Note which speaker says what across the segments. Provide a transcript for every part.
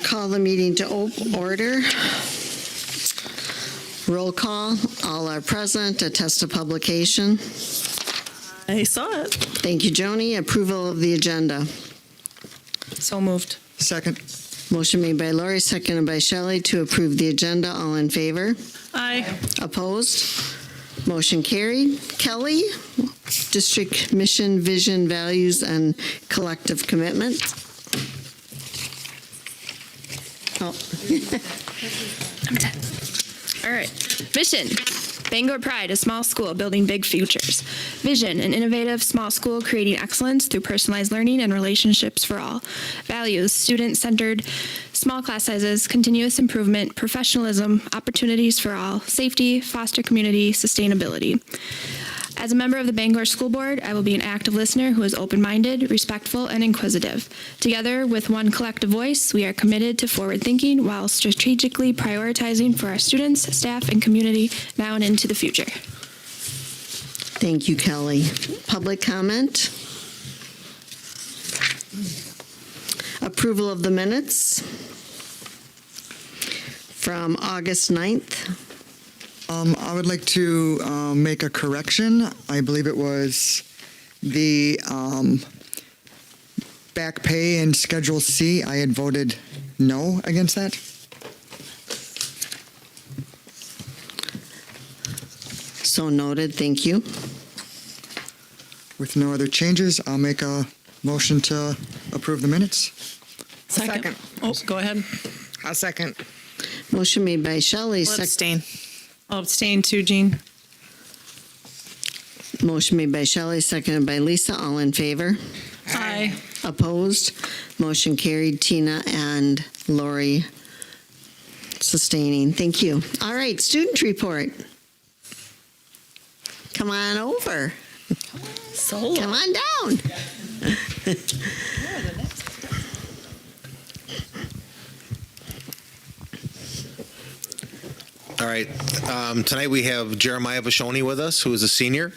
Speaker 1: Call the meeting to order. Roll call. All are present. Attest to publication.
Speaker 2: I saw it.
Speaker 1: Thank you, Joni. Approval of the agenda.
Speaker 2: So moved.
Speaker 3: Second.
Speaker 1: Motion made by Lori, seconded by Shelley to approve the agenda. All in favor?
Speaker 2: Aye.
Speaker 1: Opposed? Motion carried. Kelly, district mission, vision, values, and collective commitment. Oh.
Speaker 4: I'm done. All right. Mission. Bangor Pride, a small school building big futures. Vision, an innovative small school creating excellence through personalized learning and relationships for all. Values, student-centered, small class sizes, continuous improvement, professionalism, opportunities for all, safety, foster community, sustainability. As a member of the Bangor School Board, I will be an active listener who is open-minded, respectful, and inquisitive. Together, with one collective voice, we are committed to forward thinking while strategically prioritizing for our students, staff, and community now and into the future.
Speaker 1: Thank you, Kelly. Public comment? Approval of the minutes from August 9th.
Speaker 3: I would like to make a correction. I believe it was the back pay in Schedule C. I had voted no against that.
Speaker 1: So noted. Thank you.
Speaker 3: With no other changes, I'll make a motion to approve the minutes.
Speaker 2: Second. Oh, go ahead.
Speaker 5: I'll second.
Speaker 1: Motion made by Shelley.
Speaker 5: I'll abstain. I'll abstain too, Jean.
Speaker 1: Motion made by Shelley, seconded by Lisa. All in favor?
Speaker 2: Aye.
Speaker 1: Opposed? Motion carried. Tina and Lori sustaining. Thank you. All right, student report. Come on over.
Speaker 2: Solo.
Speaker 1: Come on down.
Speaker 6: All right. Tonight we have Jeremiah Vashoni with us, who is a senior.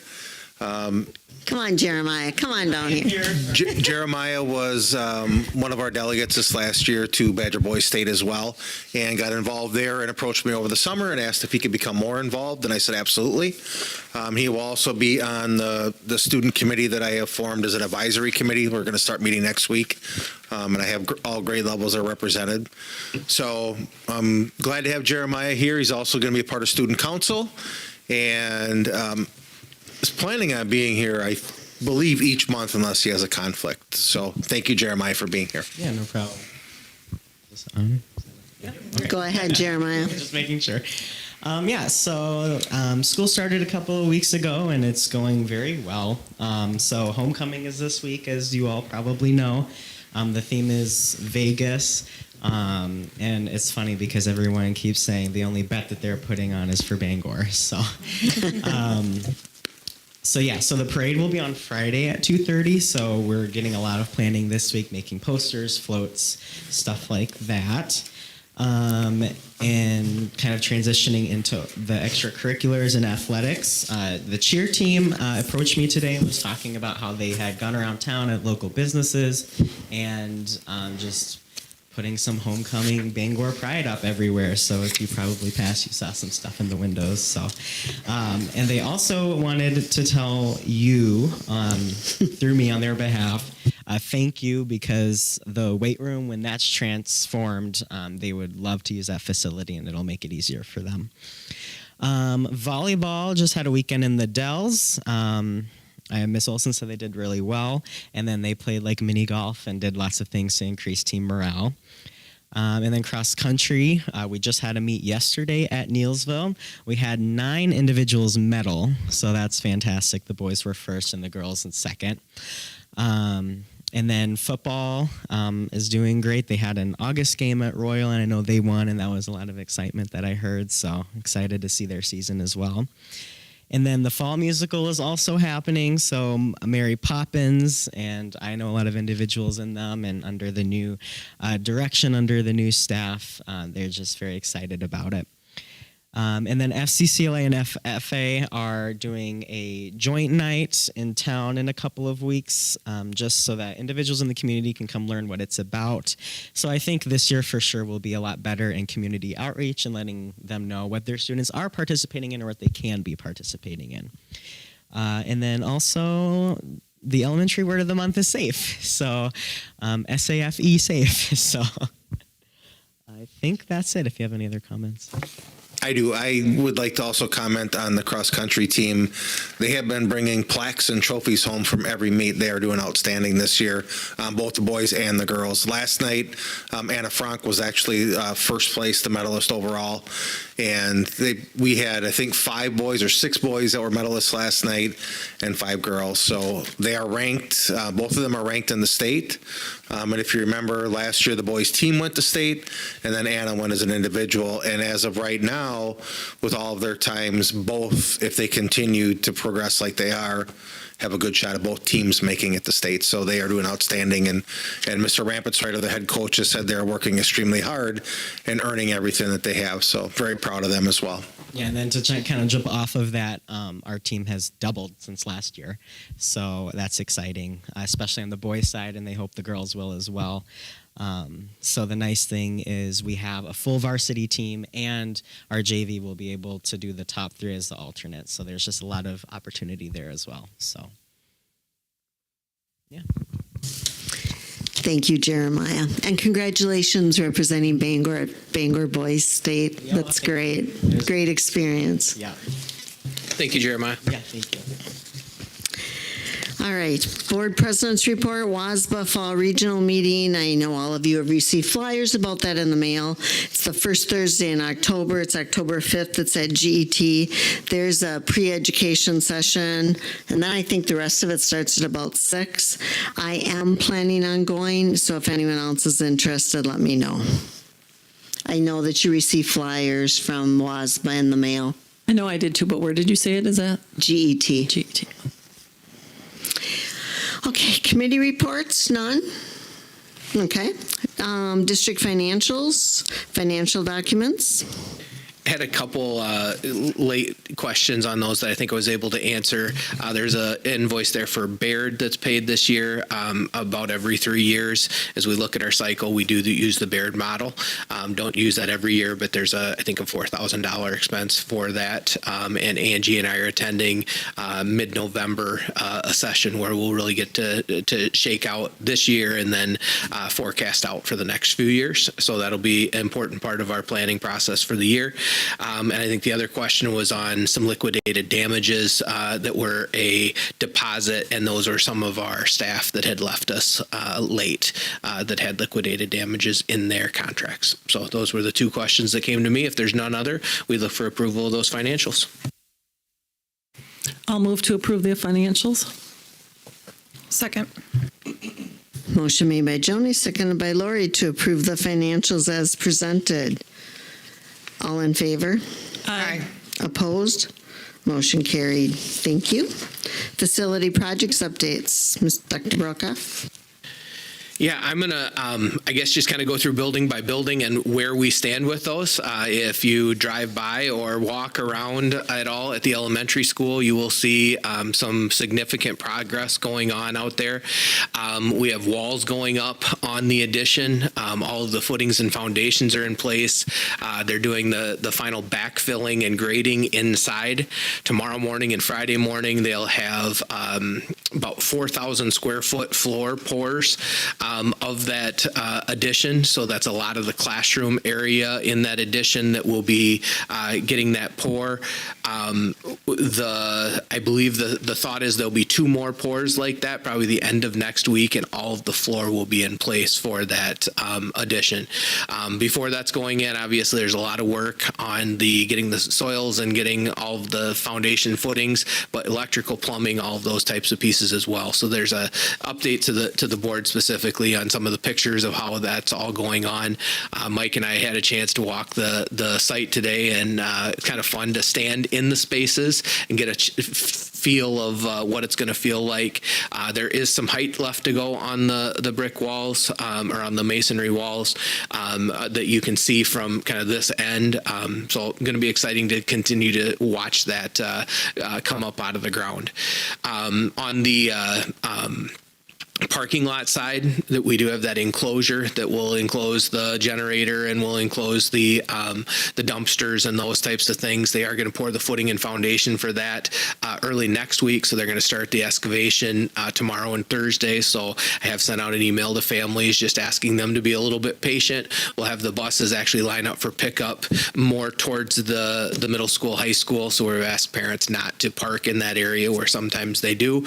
Speaker 1: Come on, Jeremiah. Come on down here.
Speaker 6: Jeremiah was one of our delegates this last year to Badger Boys State as well, and got involved there and approached me over the summer and asked if he could become more involved, and I said absolutely. He will also be on the student committee that I have formed as an advisory committee. We're going to start meeting next week, and I have all grade levels are represented. So I'm glad to have Jeremiah here. He's also going to be a part of student council, and is planning on being here, I believe, each month unless he has a conflict. So thank you, Jeremiah, for being here.
Speaker 7: Yeah, no problem. Is this on? Yeah. Okay.
Speaker 1: Go ahead, Jeremiah.
Speaker 7: Just making sure. So school started a couple of weeks ago, and it's going very well. So homecoming is this week, as you all probably know. The theme is Vegas. And it's funny because everyone keeps saying the only bet that they're putting on is for Bangor. So, so the parade will be on Friday at 2:30. So we're getting a lot of planning this week, making posters, floats, stuff like that. And kind of transitioning into the extracurriculars and athletics. The cheer team approached me today and was talking about how they had gone around town at local businesses and just putting some homecoming Bangor Pride up everywhere. So if you probably passed, you saw some stuff in the windows. So, and they also wanted to tell you, through me on their behalf, thank you, because the weight room, when that's transformed, they would love to use that facility and it'll make it easier for them. Volleyball just had a weekend in the Dells. Miss Olson said they did really well, and then they played like mini golf and did lots of things to increase team morale. And then cross country, we just had a meet yesterday at Neilsville. We had 9 individuals medal, so that's fantastic. The boys were first and the girls in second. And then football is doing great. They had an August game at Royal, and I know they won, and that was a lot of excitement that I heard, so excited to see their season as well. And then the fall musical is also happening, so Mary Poppins, and I know a lot of individuals in them, and under the new direction, under the new staff, they're just very excited about it. And then FCCLA and FFA are doing a joint night in town in a couple of weeks, just so that individuals in the community can come learn what it's about. So I think this year for sure will be a lot better in community outreach and letting them know what their students are participating in or what they can be participating in. And then also the elementary word of the month is safe. So SAFE, safe. So I think that's it if you have any other comments.
Speaker 6: I do. I would like to also comment on the cross-country team. They have been bringing plaques and trophies home from every meet. They are doing outstanding this year, both the boys and the girls. Last night, Anna Frank was actually first place, the medalist overall. And we had, I think, 5 boys or 6 boys that were medalists last night and 5 girls. So they are ranked. Both of them are ranked in the state. And if you remember, last year the boys' team went to state, and then Anna went as an individual. And as of right now, with all of their times, both, if they continue to progress like they are, have a good shot of both teams making it to state. So they are doing outstanding. And Mr. Rampitzreiter, the head coach, has said they're working extremely hard and earning everything that they have. So very proud of them as well.
Speaker 7: Yeah, and then to kind of jump off of that, our team has doubled since last year. So that's exciting, especially on the boys' side, and they hope the girls will as well. So the nice thing is we have a full varsity team, and our JV will be able to do the top 3 as the alternate. So there's just a lot of opportunity there as well. So, yeah.
Speaker 1: Thank you, Jeremiah. And congratulations representing Bangor at Bangor Boys State.
Speaker 7: Yeah,
Speaker 1: That's great. Great experience.
Speaker 7: Yeah.
Speaker 8: Thank you, Jeremiah.
Speaker 7: Yeah, thank you.
Speaker 1: All right, Board President's Report, WASBA Fall Regional Meeting. I know all of you have received flyers about that in the mail. It's the first Thursday in October. It's October 5th. It's at GET. There's a pre-education session, and then I think the rest of it starts at about 6. I am planning on going, so if anyone else is interested, let me know. I know that you received flyers from WASBA in the mail.
Speaker 2: I know I did too, but where did you say it is at?
Speaker 1: GET.
Speaker 2: GT.
Speaker 1: Okay, committee reports, none? Okay. District financials, financial documents.
Speaker 8: Had a couple late questions on those that I think I was able to answer. There's an invoice there for Baird that's paid this year about every 3 years. As we look at our cycle, we do use the Baird model. Don't use that every year, but there's I think a $4,000 expense for that. And Angie and I are attending mid-November a session where we'll really get to shake out this year and then forecast out for the next few years. So that'll be an important part of our planning process for the year. And I think the other question was on some liquidated damages that were a deposit, and those are some of our staff that had left us late that had liquidated damages in their contracts. So those were the 2 questions that came to me. If there's none other, we look for approval of those financials.
Speaker 2: I'll move to approve the financials.
Speaker 5: Second.
Speaker 1: Motion made by Joni, seconded by Lori to approve the financials as presented. All in favor?
Speaker 5: Aye.
Speaker 1: Opposed? Motion carried. Thank you. Facility projects updates. Dr. Brokaw?
Speaker 8: Yeah, I'm going to, I guess, just kind of go through building by building and where we stand with those. If you drive by or walk around at all at the elementary school, you will see some significant progress going on out there. We have walls going up on the addition. All of the footings and foundations are in place. They're doing the final backfilling and grading inside. Tomorrow morning and Friday morning, they'll have about 4,000 square foot floor pours of that addition. So that's a lot of the classroom area in that addition that will be getting that pour. I believe the thought is there'll be 2 more pours like that, probably the end of next week, and all of the floor will be in place for that addition. Before that's going in, obviously there's a lot of work on getting the soils and getting all of the foundation footings, but electrical, plumbing, all of those types of pieces as well. So there's a update to the board specifically specifically on some of the pictures of how that's all going on. Mike and I had a chance to walk the site today, and it's kind of fun to stand in the spaces and get a feel of what it's going to feel like. There is some height left to go on the brick walls or on the masonry walls that you can see from kind of this end. So going to be exciting to continue to watch that come up out of the ground. On the parking lot side, that we do have that enclosure that will enclose the generator and will enclose the dumpsters and those types of things. They are going to pour the footing and foundation for that early next week. So they're going to start the excavation tomorrow and Thursday. So I have sent out an email to families just asking them to be a little bit patient. We'll have the buses actually line up for pickup more towards the middle school, high school. So we've asked parents not to park in that area where sometimes they do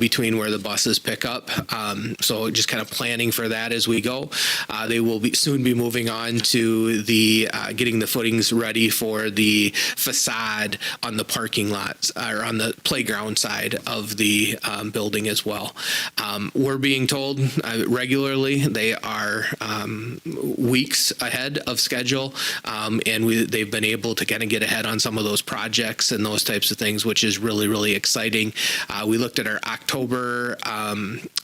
Speaker 8: between where the buses pick up. So just kind of planning for that as we go. They will soon be moving on to the getting the footings ready for the facade on the parking lots or on the playground side of the building as well. We're being told regularly they are weeks ahead of schedule, and they've been able to kind of get ahead on some of those projects and those types of things, which is really, really exciting. We looked at our October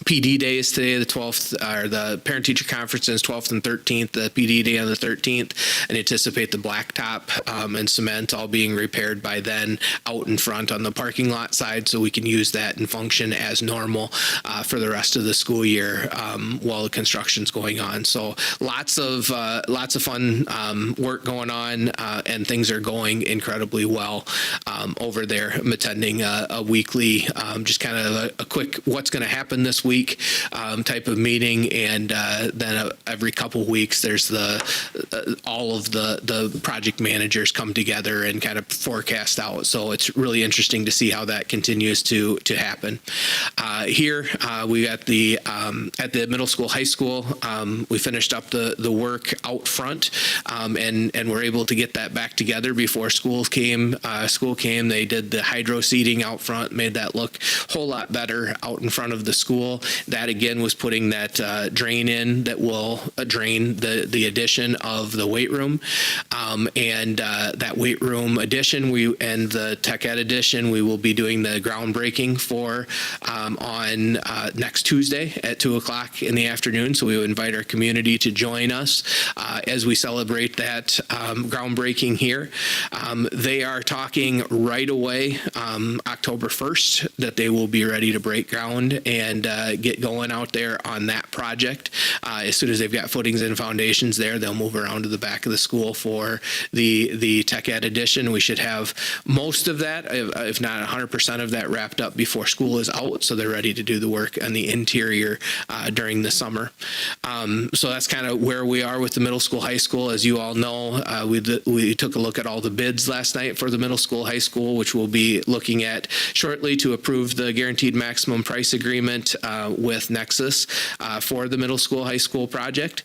Speaker 8: PD days today, the 12th, or the parent-teacher conferences, 12th and 13th, the PD day on the 13th, and anticipate the blacktop and cement all being repaired by then out in front on the parking lot side, so we can use that and function as normal for the rest of the school year while the construction's going on. So lots of fun work going on, and things are going incredibly well over there. I'm attending a weekly, just kind of a quick what's going to happen this week type of meeting, and then every couple weeks there's all of the project managers come together and kind of forecast out. So it's really interesting to see how that continues to happen. Here we got at the middle school, high school, we finished up the work out front, and we're able to get that back together before school came. They did the hydro seeding out front, made that look a whole lot better out in front of the school. That again was putting that drain in that will drain the addition of the weight room, and that weight room addition and the tech ed addition we will be doing the groundbreaking for on next Tuesday at 2:00 in the afternoon. So we will invite our community to join us as we celebrate that groundbreaking here. They are talking right away, October 1st, that they will be ready to break ground and get going out there on that project. As soon as they've got footings and foundations there, they'll move around to the back of the school for the tech ed addition. We should have most of that, if not 100% of that, wrapped up before school is out, so they're ready to do the work on the interior during the summer. So that's kind of where we are with the middle school, high school. As you all know, we took a look at all the bids last night for the middle school, high school, which we'll be looking at shortly to approve the guaranteed maximum price agreement with Nexus for the middle school, high school project.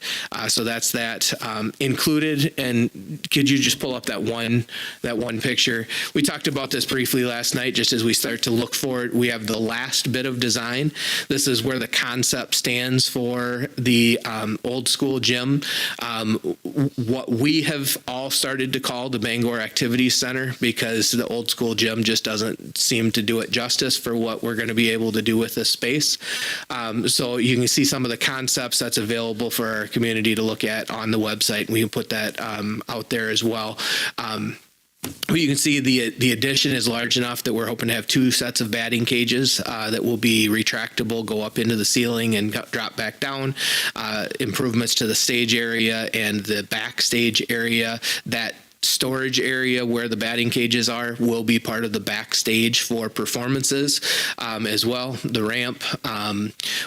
Speaker 8: So that's that included. And could you just pull up that one picture? We talked about this briefly last night, just as we start to look forward. We have the last bit of design. This is where the concept stands for the old school gym. What we have all started to call the Bangor Activities Center, because the old school gym just doesn't seem to do it justice for what we're going to be able to do with this space. So you can see some of the concepts that's available for our community to look at on the website. We can put that out there as well. But you can see the addition is large enough that we're hoping to have 2 sets of batting cages that will be retractable, go up into the ceiling and drop back down. Improvements to the stage area and the backstage area. That storage area where the batting cages are will be part of the backstage for performances as well. The ramp,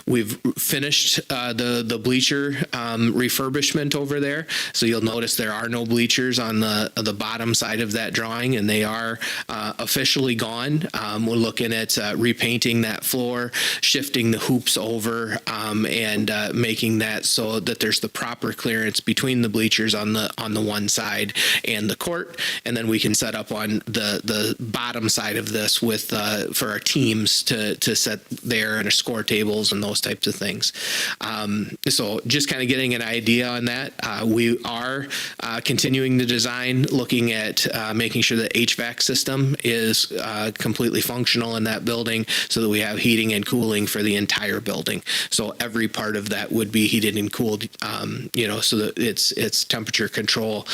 Speaker 8: we've finished the bleacher refurbishment over there, so you'll notice there are no bleachers on the bottom side of that drawing, and they are officially gone. We're looking at repainting that floor, shifting the hoops over, and making that so that there's the proper clearance between the bleachers on the one side and and the court, and then we can set up on the bottom side of this with for our teams to set there and our score tables and those types of things. So just kind of getting an idea on that. We are continuing the design, looking at making sure the HVAC system is completely functional in that building so that we have heating and cooling for the entire building. So every part of that would be heated and cooled, so that it's temperature control,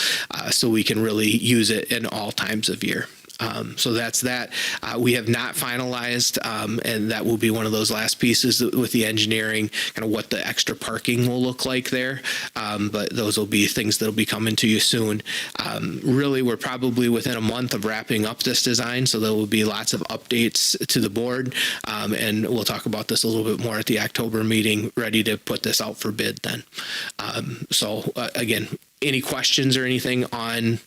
Speaker 8: so we can really use it in all times of year. So that's that. We have not finalized, and that will be one of those last pieces with the engineering, kind of what the extra parking will look like there. But those will be things that will be coming to you soon. Really, we're probably within a month of wrapping up this design, so there will be lots of updates to the board, and we'll talk about this a little bit more at the October meeting, ready to put this out for bid then. Again, any questions or anything on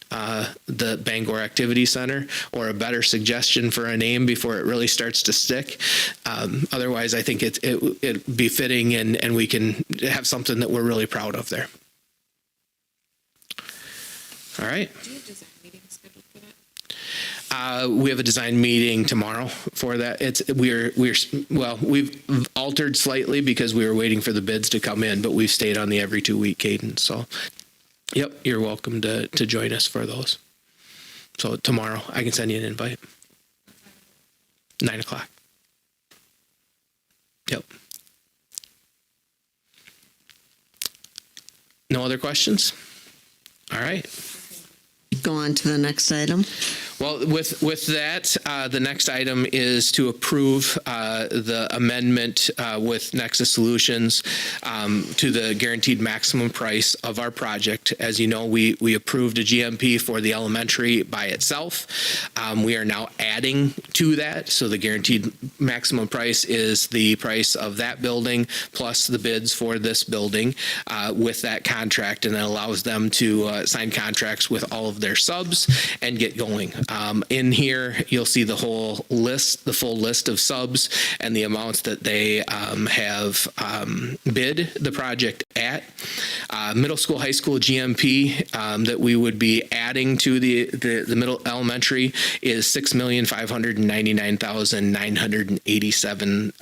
Speaker 8: the Bangor Activity Center, or a better suggestion for a name before it really starts to stick? Otherwise, I think it'd be fitting, and we can have something that we're really proud of there. All right. We have a design meeting tomorrow for that. We've altered slightly because we were waiting for the bids to come in, but we've stayed on the every 2-week cadence. So, yep, you're welcome to join us for those. So tomorrow, I can send you an invite. 9:00. Yep. No other questions? All right.
Speaker 1: Go on to the next item.
Speaker 8: Well, with that, the next item is to approve the amendment with Nexus Solutions to the guaranteed maximum price of our project. As you know, we approved a GMP for the elementary by itself. We are now adding to that, so the guaranteed maximum price is the price of that building plus the bids for this building with that contract, and that allows them to sign contracts with all of their subs and get going. In here, you'll see the full list of subs and the amounts that they have bid the project at. Middle school, high school GMP that we would be adding to the middle elementary is $6,599,987.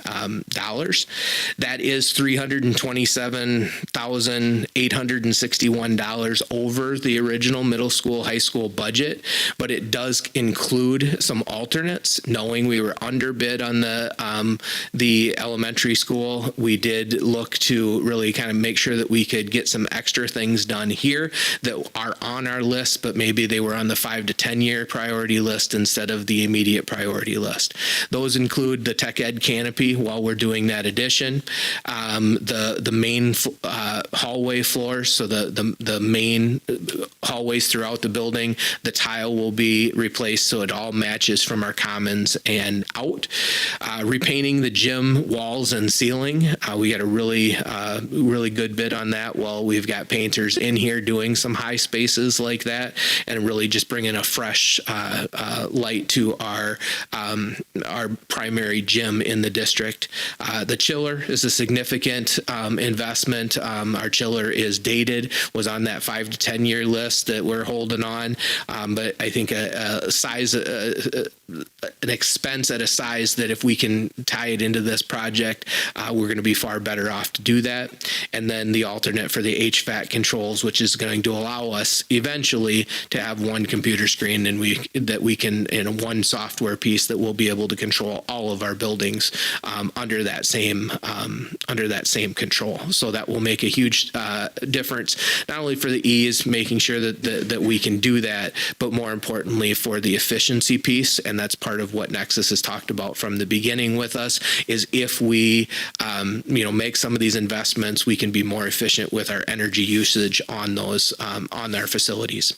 Speaker 8: That is $327,861 over the original middle school, high school budget, but it does include some alternates. Knowing we were underbid on the elementary school, we did look to really kind of make sure that we could get some extra things done here that are on our list, but maybe they were on the 5 to 10 year priority list instead of the immediate priority list. Those include the tech ed canopy while we're doing that addition, the main hallway floors, so the main hallways throughout the building, the tile will be replaced so it all matches from our commons and out. Repainting the gym walls and ceiling, we got a really good bid on that. Well, we've got painters in here doing some high spaces like that, and really just bringing a fresh light to our primary gym in the district. The chiller is a significant investment. Our chiller is dated, was on that 5 to 10 year list that we're holding on, but I think a size, an expense at a size that if we can tie it into this project, we're going to be far better off to do that. And then the alternate for the HVAC controls, which is going to allow us eventually to have one computer screen, and we can in one software piece that we'll be able to control all of our buildings under that same control. So that will make a huge difference, not only for the ease, making sure that we can do that, but more importantly for the efficiency piece. And that's part of what Nexus has talked about from the beginning with us, is if we make some of these investments, we can be more efficient with our energy usage on those on our facilities.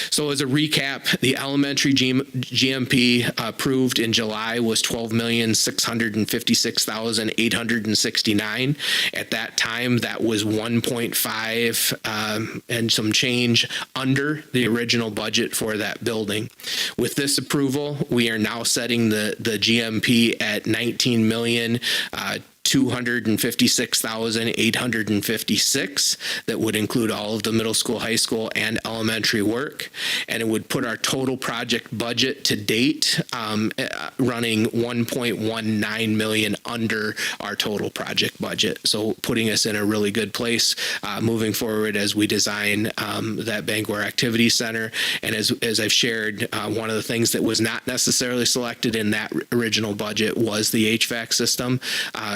Speaker 8: So as a recap, the elementary GMP approved in July was $12,656,869. At that time, that was 1.5 and some change under the original budget for that building. With this approval, we are now setting the GMP at $19,200,000 $256,856. That would include all of the middle school, high school, and elementary work. And it would put our total project budget to date running $1.19 million under our total project budget. So putting us in a really good place moving forward as we design that Bangor Activity Center. And as I've shared, one of the things that was not necessarily selected in that original budget was the HVAC system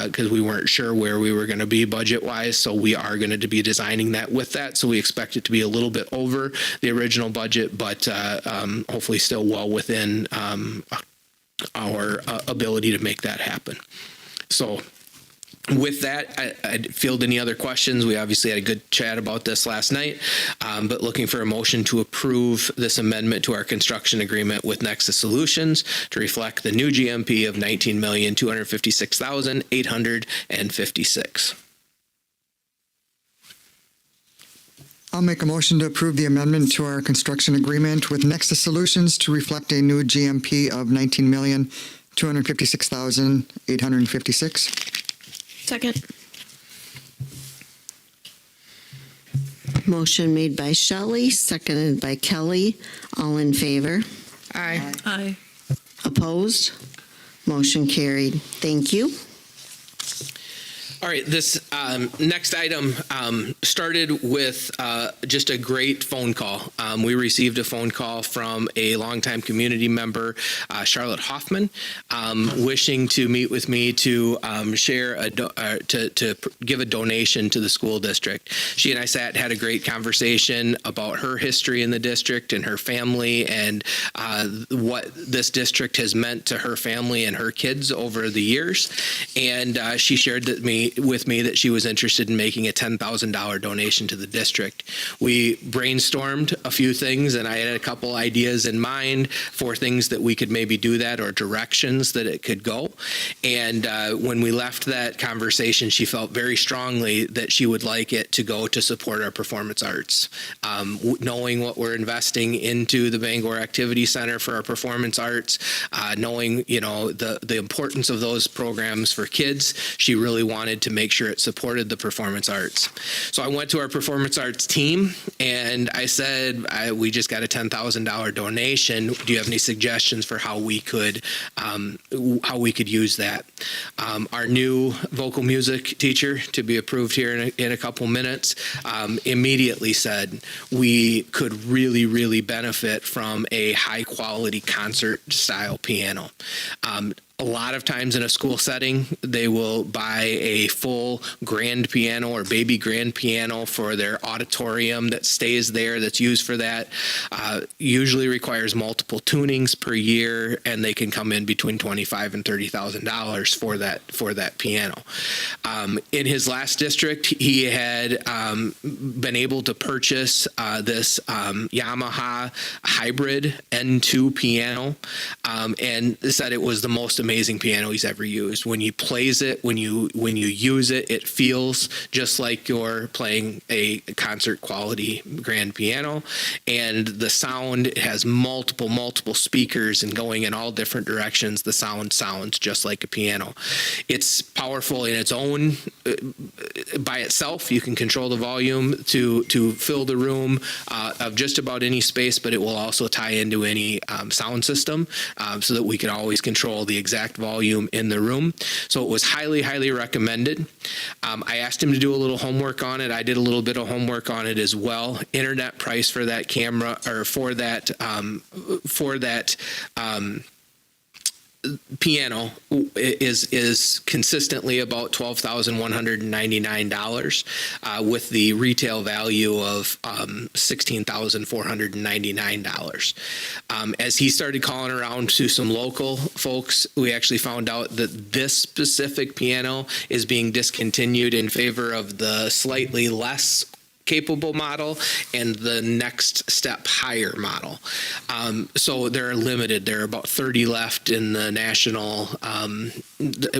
Speaker 8: because we weren't sure where we were going to be budget-wise. So we are going to be designing that with that. So we expect it to be a little bit over the original budget, but hopefully still well within our ability to make that happen. So with that, I field any other questions. We obviously had a good chat about this last night, but looking for a motion to approve this amendment to our construction agreement with Nexus Solutions to reflect the new GMP of $19,256,856.
Speaker 3: I'll make a motion to approve the amendment to our construction agreement with Nexus Solutions to reflect a new GMP of $19,256,856.
Speaker 4: Second.
Speaker 1: Motion made by Shelley, seconded by Kelly. All in favor?
Speaker 5: Aye.
Speaker 2: Aye.
Speaker 1: Opposed? Motion carried. Thank you.
Speaker 8: All right, this next item started with just a great phone call. We received a phone call from a longtime community member, Charlotte Hoffman, wishing to meet with me to share to give a donation to the school district. She and I had a great conversation about her history in the district and her family and what this district has meant to her family and her kids over the years. And she shared with me that she was interested in making a $10,000 donation to the district. We brainstormed a few things, and I had a couple ideas in mind for things that we could maybe do that or directions that it could go. And when we left that conversation, she felt very strongly that she would like it to go to support our performance arts. Knowing what we're investing into the Bangor Activity Center for our performance arts, knowing the importance of those programs for kids, she really wanted to make sure it supported the performance arts. So I went to our performance arts team and I said, we just got a $10,000 donation. Do you have any suggestions for how we could use that? Our new vocal music teacher, to be approved here in a couple minutes, immediately said we could really, really benefit from a high quality concert style piano. A lot of times in a school setting, they will buy a full grand piano or baby grand piano for their auditorium that stays there, that's used for that. Usually requires multiple tunings per year, and they can come in between $25,000 and $30,000 for that piano. In his last district, he had been able to purchase this Yamaha hybrid N2 piano, and said it was the most amazing piano he's ever used. When he plays it, when you use it, it feels just like you're playing a concert quality grand piano. And the sound, it has multiple speakers and going in all different directions. The sound sounds just like a piano. It's powerful in its own, by itself. You can control the volume to fill the room of just about any space, but it will also tie into any sound system so that we can always control the exact volume in the room. So it was highly recommended. I asked him to do a little homework on it. I did a little bit of homework on it as well. Internet price for that camera, or for that piano is consistently about $12,199 with the retail value of $16,499. As he started calling around to some local folks, we actually found out that this specific piano is being discontinued in favor of the slightly less capable model and the next step higher model. So they're limited. There are about 30 left in the national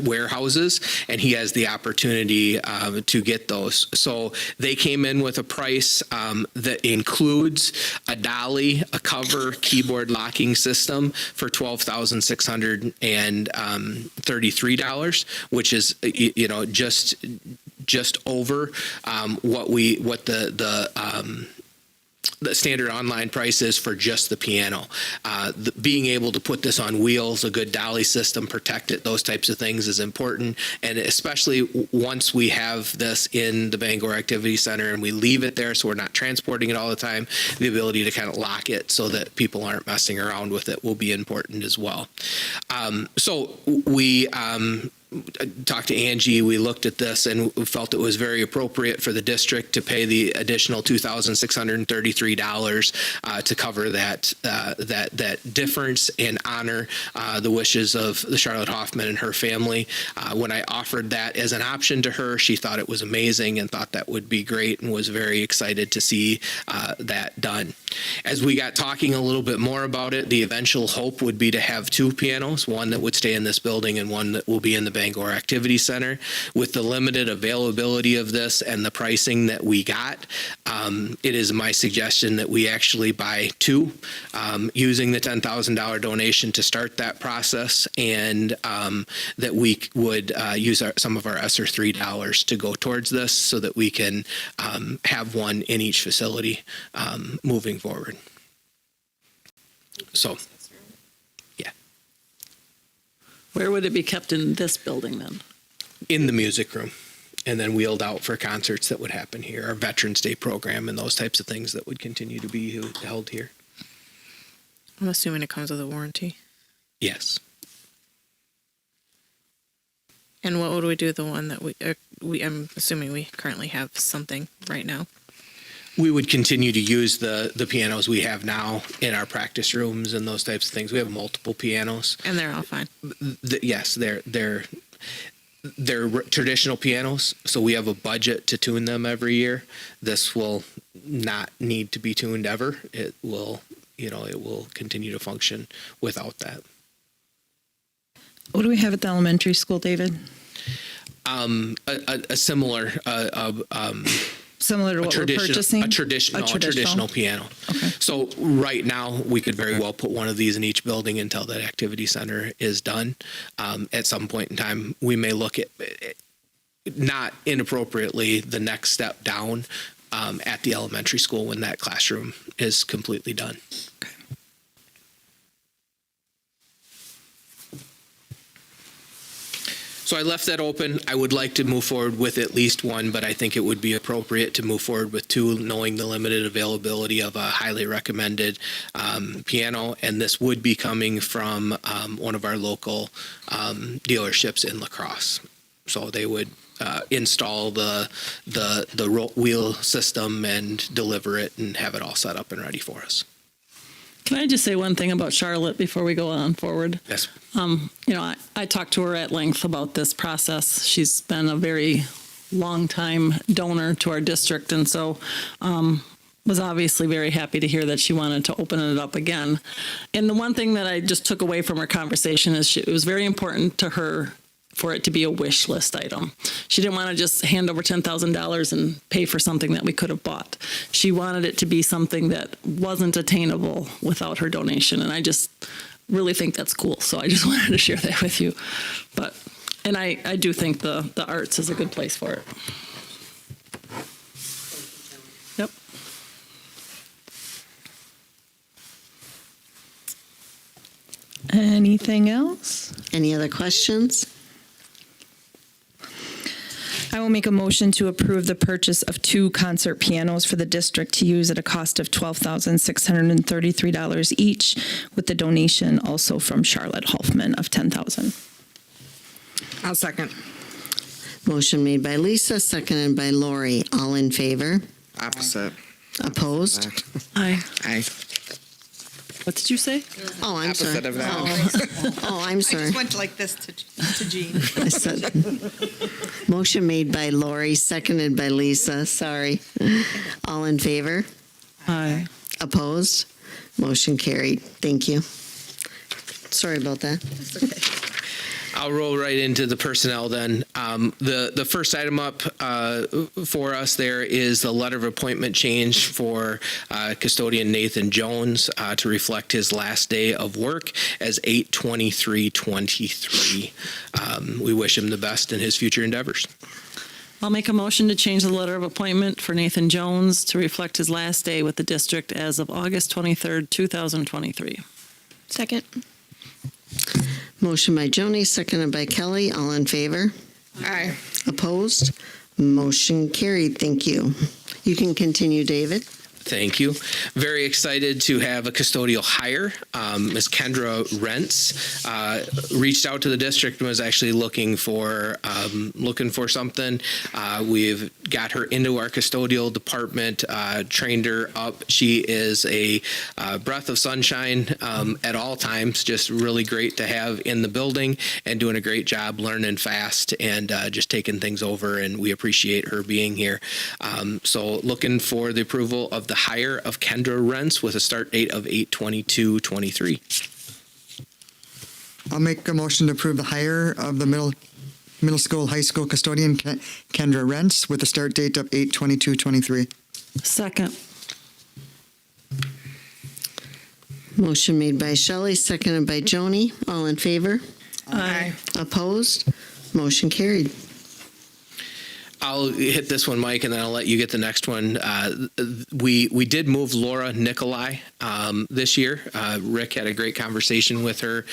Speaker 8: warehouses, and he has the opportunity to get those. So they came in with a price that includes a dolly, a cover, keyboard locking system for $12,633, which is just over what the standard online price is for just the piano. Being able to put this on wheels, a good dolly system, protect it, those types of things is important. And especially once we have this in the Bangor Activity Center and we leave it there so we're not transporting it all the time, the ability to kind of lock it so that people aren't messing around with it will be important as well. So we talked to Angie, we looked at this and felt it was very appropriate for the district to pay the additional $2,633 to cover that difference and honor the wishes of the Charlotte Hoffman and her family. When I offered that as an option to her, she thought it was amazing and thought that would be great and was very excited to see that done. As we got talking a little bit more about it, the eventual hope would be to have two pianos, one that would stay in this building and one that will be in the Bangor Activity Center. With the limited availability of this and the pricing that we got, it is my suggestion that we actually buy two, using the $10,000 donation to start that process, and that we would use some of our ESSER 3 dollars to go towards this so that we can have one in each facility moving forward. So, yeah.
Speaker 2: Where would it be kept in this building then?
Speaker 8: In the music room, and then wheeled out for concerts that would happen here, our Veterans Day program and those types of things that would continue to be held here.
Speaker 5: I'm assuming it comes with a warranty.
Speaker 8: Yes.
Speaker 5: And what would we do with the one that I'm assuming we currently have something right now?
Speaker 8: We would continue to use the pianos we have now in our practice rooms and those types of things. We have multiple pianos.
Speaker 5: And they're all fine.
Speaker 8: Yes, they're traditional pianos, so we have a budget to tune them every year. This will not need to be tuned ever. It will continue to function without that.
Speaker 9: What do we have at the elementary school, David?
Speaker 8: A similar
Speaker 9: Similar to what we're purchasing?
Speaker 8: A traditional piano.
Speaker 9: Okay.
Speaker 8: So right now, we could very well put one of these in each building until that activity center is done. At some point in time, we may look at, not inappropriately, the next step down at the elementary school when that classroom is completely done.
Speaker 9: Okay.
Speaker 8: So I left that open. I would like to move forward with at least one, but I think it would be appropriate to move forward with two, knowing the limited availability of a highly recommended piano. And this would be coming from one of our local dealerships in La Crosse. So they would install the wheel system and deliver it and have it all set up and ready for us.
Speaker 2: Can I just say one thing about Charlotte before we go on forward?
Speaker 8: Yes.
Speaker 2: I talked to her at length about this process. She's been a very long time donor to our district, and so was obviously very happy to hear that she wanted to open it up again. And the one thing that I just took away from her conversation is it was very important to her for it to be a wish list item. She didn't want to just hand over $10,000 and pay for something that we could have bought. She wanted it to be something that wasn't attainable without her donation, and I just really think that's cool. So I just wanted to share that with you. And I do think the arts is a good place for it. Yep.
Speaker 9: Anything else?
Speaker 1: Any other questions?
Speaker 9: I will make a motion to approve the purchase of two concert pianos for the district to use at a cost of $12,633 each, with the donation also from Charlotte Hoffman of $10,000.
Speaker 5: I'll second.
Speaker 1: Motion made by Lisa, seconded by Lori. All in favor?
Speaker 10: Opposite.
Speaker 1: Opposed?
Speaker 2: Aye.
Speaker 10: Aye.
Speaker 2: What did you say?
Speaker 1: Oh, I'm sorry.
Speaker 8: Opposite of that.
Speaker 1: Oh, I'm sorry.
Speaker 10: went like this to Jean.
Speaker 1: I said, motion made by Lori, seconded by Lisa. Sorry. All in favor?
Speaker 2: Aye.
Speaker 1: Opposed? Motion carried. Thank you. Sorry about that.
Speaker 8: I'll roll right into the personnel then. The first item up for us there is the letter of appointment change for custodian Nathan Jones to reflect his last day of work as 8/23/23. We wish him the best in his future endeavors.
Speaker 2: I'll make a motion to change the letter of appointment for Nathan Jones to reflect his last day with the district as of August 23rd, 2023.
Speaker 4: Second.
Speaker 1: Motion by Joni, seconded by Kelly. All in favor?
Speaker 10: Aye.
Speaker 1: Opposed? Motion carried. Thank you. You can continue, David.
Speaker 8: Thank you. Very excited to have a custodial hire. Ms. Kendra Rentz reached out to the district and was actually looking for something. We've got her into our custodial department, trained her up. She is a breath of sunshine at all times. Just really great to have in the building and doing a great job, learning fast and just taking things over. And we appreciate her being here. So looking for the approval of the hire of Kendra Rentz with a start date of 8/22/23.
Speaker 3: I'll make a motion to approve the hire of the middle school, high school custodian Kendra Rentz with a start date of 8/22/23.
Speaker 2: Second.
Speaker 1: Motion made by Shelley, seconded by Joni. All in favor?
Speaker 10: Aye.
Speaker 1: Opposed? Motion carried.
Speaker 8: I'll hit this one, Mike, and then I'll let you get the next one. We did move Laura Nicolai this year. Rick had a great conversation with her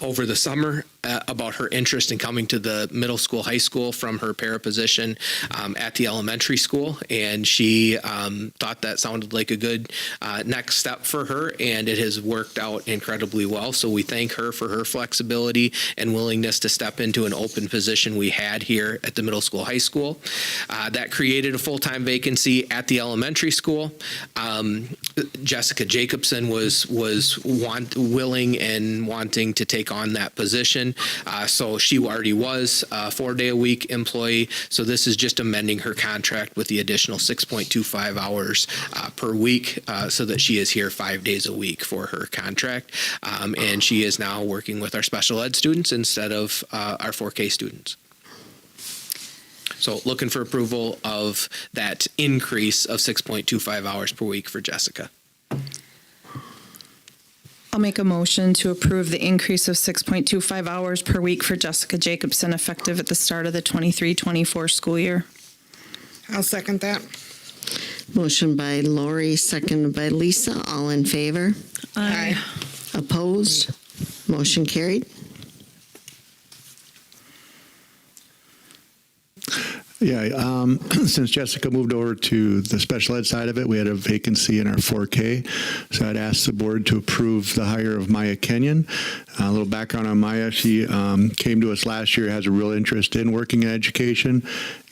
Speaker 8: over the summer about her interest in coming to the middle school, high school from her para position at the elementary school, and she thought that sounded like a good next step for her, and it has worked out incredibly well. So we thank her for her flexibility and willingness to step into an open position we had here at the middle school, high school. That created a full-time vacancy at the elementary school. Jessica Jacobson was willing and wanting to take on that position. So she already was a 4-day-a-week employee. So this is just amending her contract with the additional 6.25 hours per week so that she is here 5 days a week for her contract. And she is now working with our special ed students instead of our 4K students. So looking for approval of that increase of 6.25 hours per week for Jessica.
Speaker 9: I'll make a motion to approve the increase of 6.25 hours per week for Jessica Jacobson effective at the start of the 23-24 school year.
Speaker 10: I'll second that.
Speaker 1: Motion by Lori, seconded by Lisa. All in favor?
Speaker 10: Aye.
Speaker 1: Opposed? Motion carried.
Speaker 11: Yeah, since Jessica moved over to the special ed side of it, we had a vacancy in our 4K. So I'd asked the board to approve the hire of Maya Kenyon. A little background on Maya. She came to us last year, has a real interest in working in education,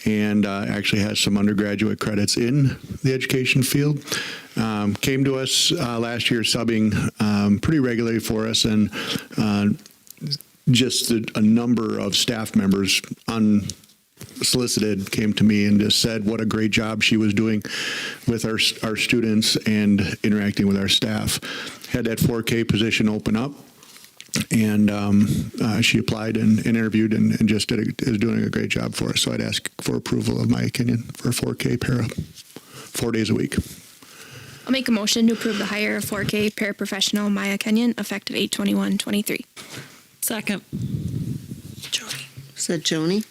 Speaker 11: and actually has some undergraduate credits in the education field. Came to us last year subbing pretty regularly for us, and just a number of staff members unsolicited came to me and just said what a great job she was doing with our students and interacting with our staff. Had that 4K position open up, and she applied and interviewed and just is doing a great job for us. So I'd ask for approval of Maya Kenyon for 4K para, 4 days a week.
Speaker 4: I'll make a motion to approve the hire of 4K paraprofessional Maya Kenyon effective 8/21/23.
Speaker 2: Second.
Speaker 1: Is that Joni?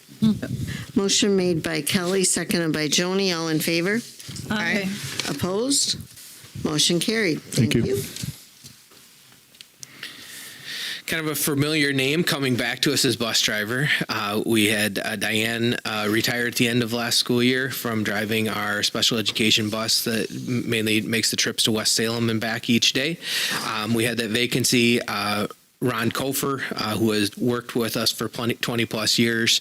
Speaker 1: Motion made by Kelly, seconded by Joni. All in favor?
Speaker 2: Aye.
Speaker 1: Opposed? Motion carried.
Speaker 11: Thank you.
Speaker 8: Kind of a familiar name coming back to us as bus driver. We had Diane retired at the end of last school year from driving our special education bus that mainly makes the trips to West Salem and back each day. We had that vacancy Ron Kofer, who has worked with us for 20 plus years,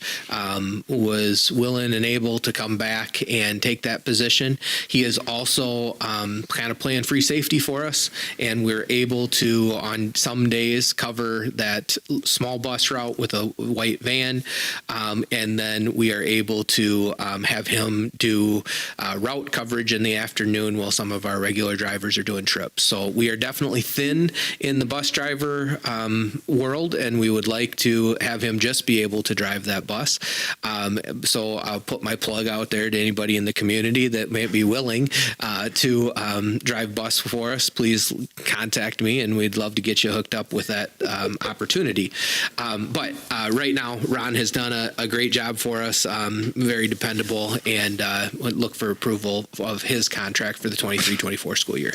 Speaker 8: was willing and able to come back and take that position. He is also kind of playing free safety for us, and we're able to, on some days, cover that small bus route with a white van, and then we are able to have him do route coverage in the afternoon while some of our regular drivers are doing trips. So we are definitely thin in the bus driver world, and we would like to have him just be able to drive that bus. So I'll put my plug out there to anybody in the community that may be willing to drive bus for us. Please contact me, and we'd love to get you hooked up with that opportunity. But right now, Ron has done a great job for us, very dependable, and look for approval of his contract for the 23-24 school year.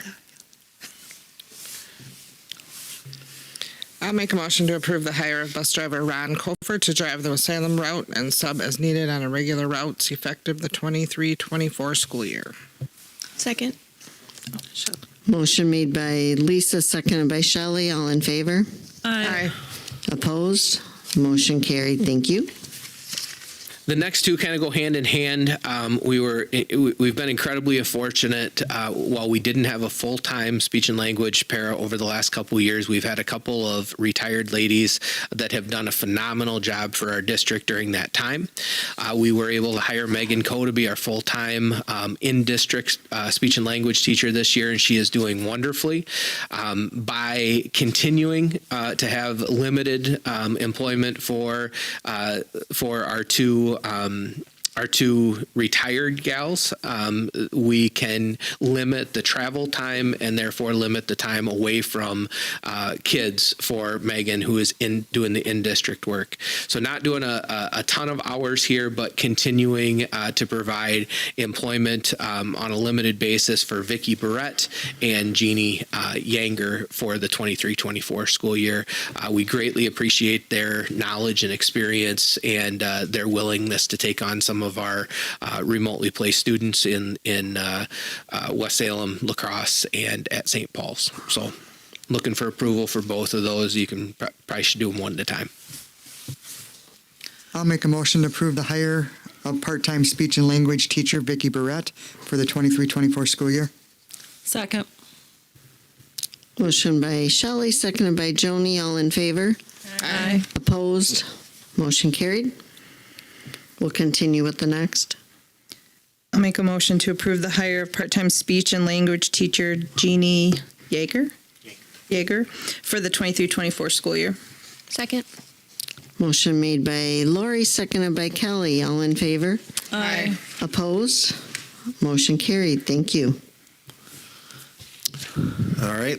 Speaker 10: I'll make a motion to approve the hire of bus driver Ron Kofer to drive the Salem route and sub as needed on irregular routes effective the 23-24 school year.
Speaker 4: Second.
Speaker 1: Motion made by Lisa, seconded by Shelley. All in favor?
Speaker 10: Aye.
Speaker 1: Opposed? Motion carried. Thank you.
Speaker 8: The next two kind of go hand in hand. We've been incredibly fortunate. While we didn't have a full-time speech and language para over the last couple of years, we've had a couple of retired ladies that have done a phenomenal job for our district during that time. We were able to hire Megan Coe to be our full-time in-district speech and language teacher this year, and she is doing wonderfully. By continuing to have limited employment for our two retired gals, we can limit the travel time and therefore limit the time away from kids for Megan, who is doing the in-district work. So not doing a ton of hours here, but continuing to provide employment on a limited basis for Vicki Barrett and Jeannie Yanger for the 23-24 school year. We greatly appreciate their knowledge and experience and their willingness to take on some of our remotely placed students in West Salem, La Crosse, and at St. Paul's. So looking for approval for both of those. You can probably should do them one at a time.
Speaker 3: I'll make a motion to approve the hire of part-time speech and language teacher Vicki Barrett for the 23-24 school year.
Speaker 2: Second.
Speaker 1: Motion by Shelley, seconded by Joni. All in favor?
Speaker 10: Aye.
Speaker 1: Opposed? Motion carried. We'll continue with the next.
Speaker 9: I'll make a motion to approve the hire of part-time speech and language teacher Jeannie Yeager for the 23-24 school year.
Speaker 4: Second.
Speaker 1: Motion made by Lori, seconded by Kelly. All in favor?
Speaker 10: Aye.
Speaker 1: Opposed? Motion carried. Thank you.
Speaker 6: All right.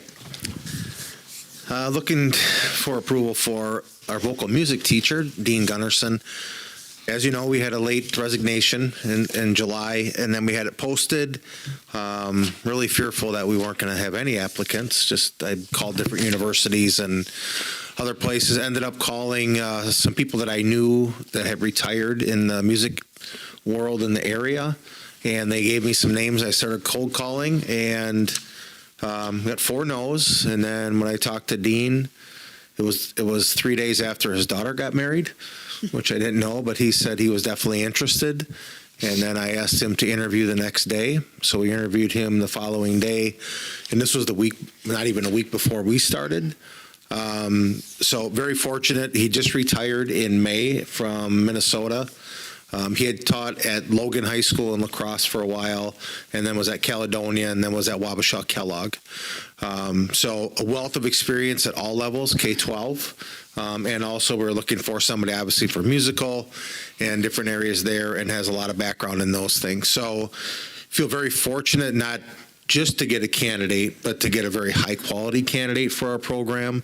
Speaker 6: Looking for approval for our vocal music teacher, Dean Gunnarsson. As you know, we had a late resignation in July, and then we had it posted. Really fearful that we weren't going to have any applicants. I called different universities and other places. Ended up calling some people that I knew that had retired in the music world in the area, and they gave me some names. I started cold calling and got 4 no's. And then when I talked to Dean, it was 3 days after his daughter got married, which I didn't know, but he said he was definitely interested. And then I asked him to interview the next day. So we interviewed him the following day. And this was the week, not even a week before we started. So very fortunate. He just retired in May from Minnesota. He had taught at Logan High School in La Crosse for a while, and then was at Caledonia, and then was at Wabasha Kellogg. So a wealth of experience at all levels, K-12. And also we're looking for somebody obviously for musical and different areas there, and has a lot of background in those things. So feel very fortunate not just to get a candidate, but to get a very high quality candidate for our program.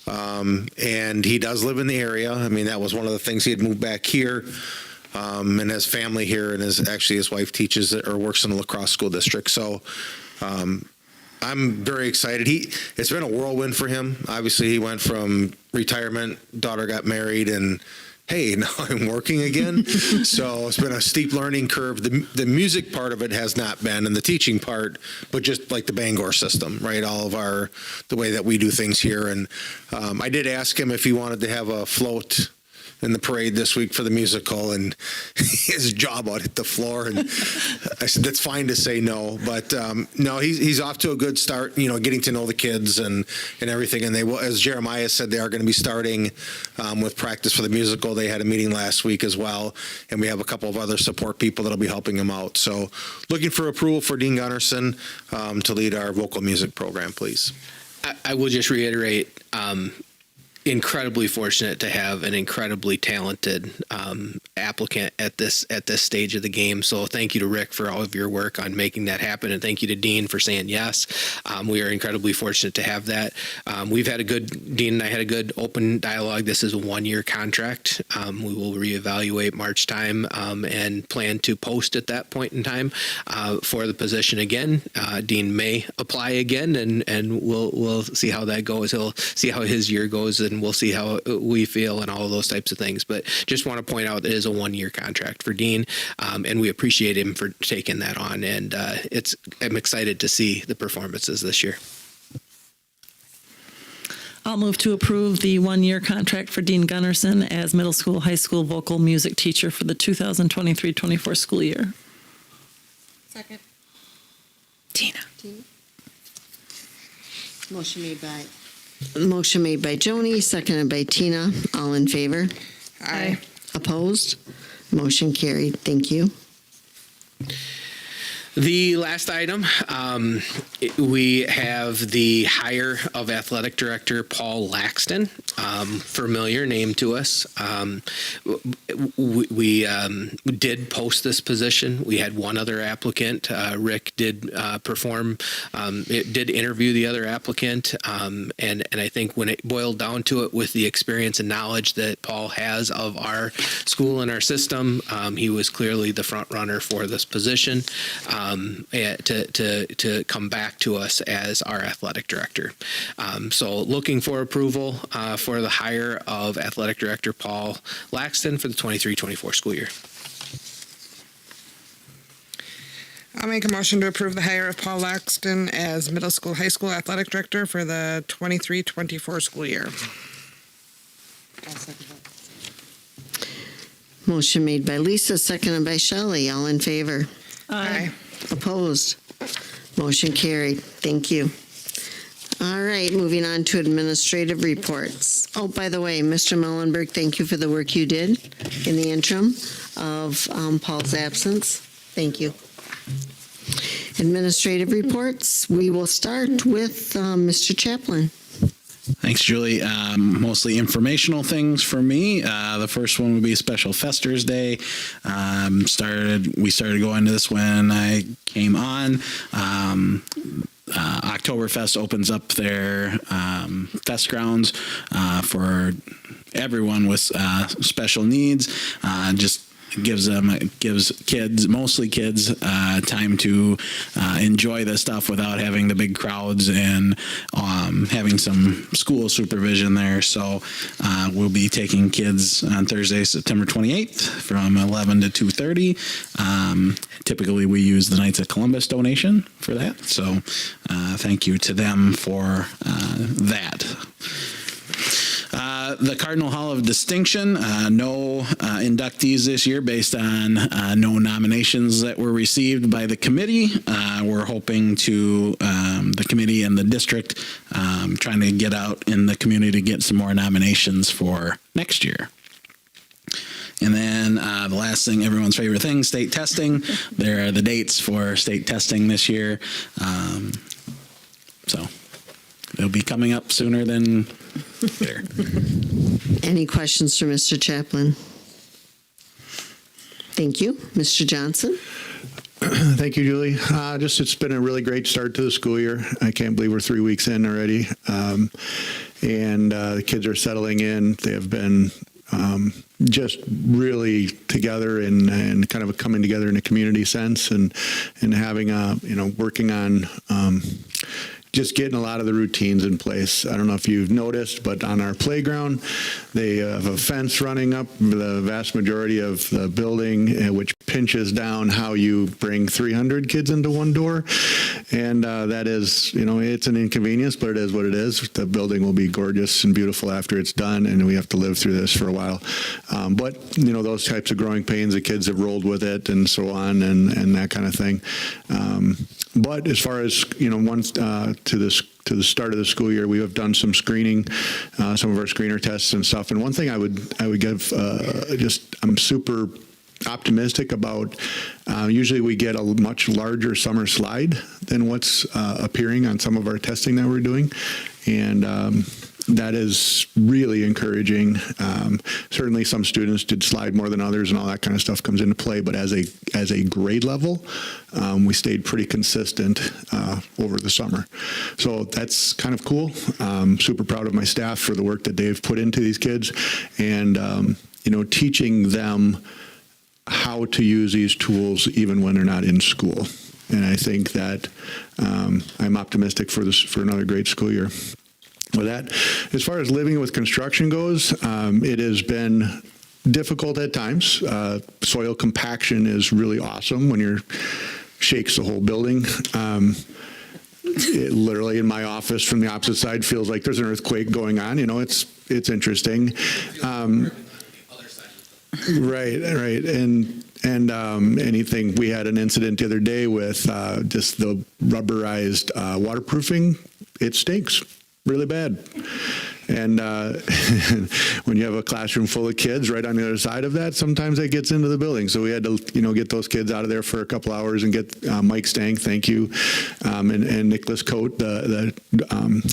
Speaker 6: And he does live in the area. I mean, that was one of the things. He had moved back here. And has family here, and his wife teaches or works in the La Crosse School District. So I'm very excited. It's been a whirlwind for him. Obviously, he went from retirement, daughter got married, and hey, now I'm working again. So it's been a steep learning curve. The music part of it has not been, and the teaching part, but just like the Bangor system, right? All of the way that we do things here. And I did ask him if he wanted to have a float in the parade this week for the musical, and his jaw about hit the floor. And I said, that's fine to say no. But no, he's off to a good start, getting to know the kids and everything. And they will, as Jeremiah said, they are going to be starting with practice for the musical. They had a meeting last week as well. And we have a couple of other support people that'll be helping them out. So looking for approval for Dean Gunnarsson to lead our vocal music program, please.
Speaker 8: I will just reiterate, incredibly fortunate to have an incredibly talented applicant at this stage of the game. So thank you to Rick for all of your work on making that happen, and thank you to Dean for saying yes. We are incredibly fortunate to have that. Dean and I had a good open dialogue. This is a 1-year contract. We will reevaluate March time and plan to post at that point in time for the position again. Dean may apply again, and we'll see how that goes. He'll see how his year goes, and we'll see how we feel and all of those types of things. But just want to point out that it is a 1-year contract for Dean, and we appreciate him for taking that on. And I'm excited to see the performances this year.
Speaker 2: I'll move to approve the 1-year contract for Dean Gunnarsson as middle school, high school vocal music teacher for the 2023-24 school year.
Speaker 5: Second.
Speaker 4: Tina.
Speaker 1: Motion made by Joni, seconded by Tina. All in favor?
Speaker 10: Aye.
Speaker 1: Opposed? Motion carried. Thank you.
Speaker 8: The last item, we have the hire of athletic director Paul Laxton, familiar name to us. We did post this position. We had one other applicant. Rick did did interview the other applicant, and I think when it boiled down to it, with the experience and knowledge that Paul has of our school and our system, he was clearly the front runner for this position. To come back to us as our athletic director. So looking for approval for the hire of athletic director Paul Laxton for the 23-24 school year.
Speaker 10: I'll make a motion to approve the hire of Paul Laxton as middle school, high school athletic director for the 23-24 school year.
Speaker 1: Motion made by Lisa, seconded by Shelley. All in favor?
Speaker 10: Aye.
Speaker 1: Opposed? Motion carried. Thank you. All right, moving on to administrative reports. Oh, by the way, Mr. Mullenberg, thank you for the work you did in the interim of Paul's absence. Thank you. Administrative reports. We will start with Mr. Chaplin.
Speaker 12: Thanks, Julie. Mostly informational things for me. The first one would be Special Festers Day. We started going to this when I came on. Oktoberfest opens up their fest grounds for everyone with special needs. Just gives kids, mostly kids, time to enjoy the stuff without having the big crowds and having some school supervision there. So we'll be taking kids on Thursday, September 28th from 11 to 2:30. Typically we use the Knights of Columbus donation for that. So thank you to them for that. The Cardinal Hall of Distinction, no inductees this year based on no nominations that were received by the committee. We're hoping to, the committee and the district, trying to get out in the community to get some more nominations for next year. And then the last thing, everyone's favorite thing, state testing. There are the dates for state testing this year. So it'll be coming up sooner than there.
Speaker 1: Any questions for Mr. Chaplin? Thank you. Mr. Johnson?
Speaker 11: Thank you, Julie. It's been a really great start to the school year. I can't believe we're 3 weeks in already. The kids are settling in. They have been just really together and kind of coming together in a community sense and having working on just getting a lot of the routines in place. I don't know if you've noticed, but on our playground, they have a fence running up the vast majority of the building, which pinches down how you bring 300 kids into one door. And that is, it's an inconvenience, but it is what it is. The building will be gorgeous and beautiful after it's done, and we have to live through this for a while. But, those types of growing pains, the kids have rolled with it and so on and that kind of thing. But as far as, once to the start of the school year, we have done some screening, some of our screener tests and stuff. And one thing I would give, I'm super optimistic about. Usually we get a much larger summer slide than what's appearing on some of our testing that we're doing. And that is really encouraging. Certainly some students did slide more than others and all that kind of stuff comes into play, but as a grade level, we stayed pretty consistent over the summer. So that's kind of cool. Super proud of my staff for the work that they've put into these kids and, teaching them how to use these tools even when they're not in school. And I think that I'm optimistic for another great school year. With that, as far as living with construction goes, it has been difficult at times. Soil compaction is really awesome when you're shakes the whole building. It literally in my office from the opposite side feels like there's an earthquake going on. It's interesting. Right. And anything, we had an incident the other day with just the rubberized waterproofing. It stinks really bad. And when you have a classroom full of kids right on the other side of that, sometimes that gets into the building. So we had to, get those kids out of there for a couple hours and get Mike Stank, thank you, and Nicholas Coate, the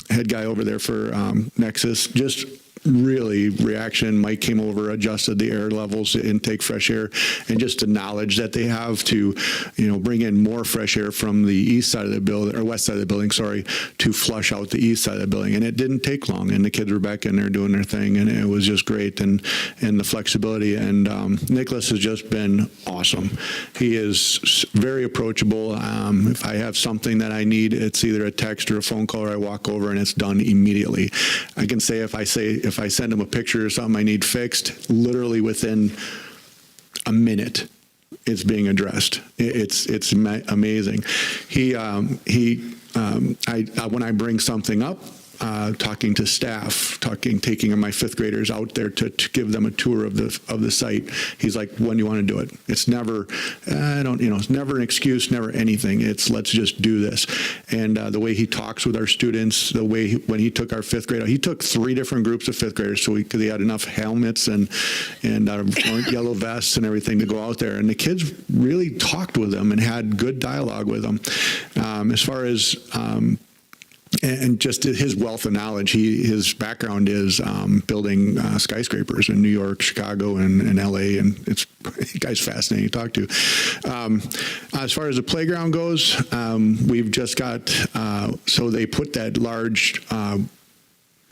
Speaker 11: head guy over there for Nexus, just really reaction. Mike came over, adjusted the air levels to intake fresh air, and just the knowledge that they have to, bring in more fresh air from the east side of the building, or west side of the building, to flush out the east side of the building. And it didn't take long, and the kids were back in there doing their thing, and it was just great, and the flexibility. And Nicholas has just been awesome. He is very approachable. If I have something that I need, it's either a text or a phone call, or I walk over and it's done immediately. I can say if I send him a picture or something I need fixed, literally within a minute, it's being addressed. It's amazing. When I bring something up, talking to staff, taking my fifth graders out there to give them a tour of the site. He's like, when do you want to do it? It's never, it's never an excuse, never anything. It's let's just do this. And the way he talks with our students, the way when he took our fifth grader, he took 3 different groups of fifth graders, so because he had enough helmets and yellow vests and everything to go out there. And the kids really talked with them and had good dialogue with them. As far as and just his wealth of knowledge, his background is building skyscrapers in New York, Chicago, and LA, and the guy's fascinating to talk to. As far as the playground goes, we've just got, so they put that large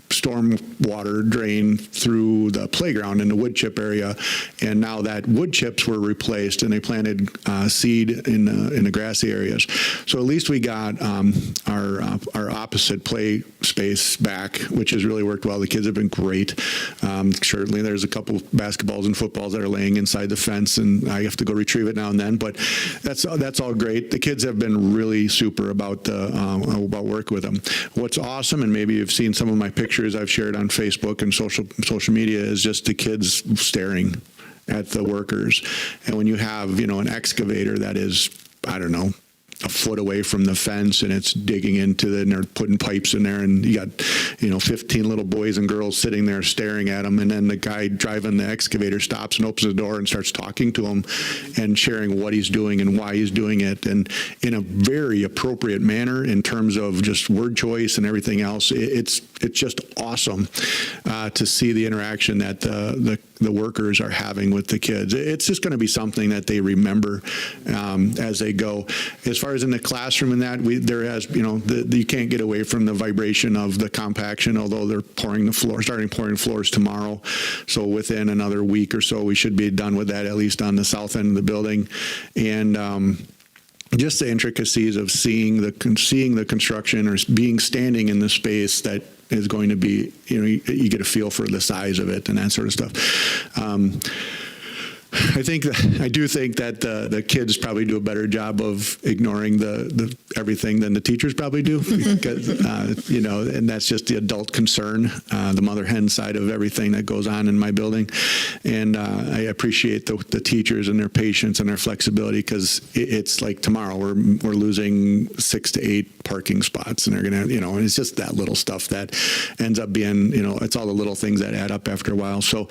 Speaker 11: storm water drain through the playground in the wood chip area, and now that wood chips were replaced and they planted seed in the grassy areas. So at least we got our opposite play space back, which has really worked well. The kids have been great. Certainly there's a couple basketballs and footballs that are laying inside the fence, and I have to go retrieve it now and then, but that's all great. The kids have been really super about working with them. What's awesome, and maybe you've seen some of my pictures I've shared on Facebook and social media, is just the kids staring at the workers. And when you have, an excavator that is, I don't know, a foot away from the fence, and it's digging into and they're putting pipes in there, and you got 15 little boys and girls sitting there staring at them, and then the guy driving the excavator stops and opens the door and starts talking to them and sharing what he's doing and why he's doing it, and in a very appropriate manner in terms of just word choice and everything else. It's just awesome to see the interaction that the workers are having with the kids. It's just going to be something that they remember as they go. As far as in the classroom and that, there has, you can't get away from the vibration of the compaction, although they're starting pouring floors tomorrow. So within another week or so, we should be done with that, at least on the south end of the building. And just the intricacies of seeing the construction or standing in the space that is going to be, you get a feel for the size of it and that sort of stuff. I do think that the kids probably do a better job of ignoring the everything than the teachers probably do, because, and that's just the adult concern, the mother hen side of everything that goes on in my building. And I appreciate the teachers and their patience and their flexibility, because it's like tomorrow we're losing 6 to 8 parking spots, and they're going to, and it's just that little stuff that ends up being, it's all the little things that add up after a while. So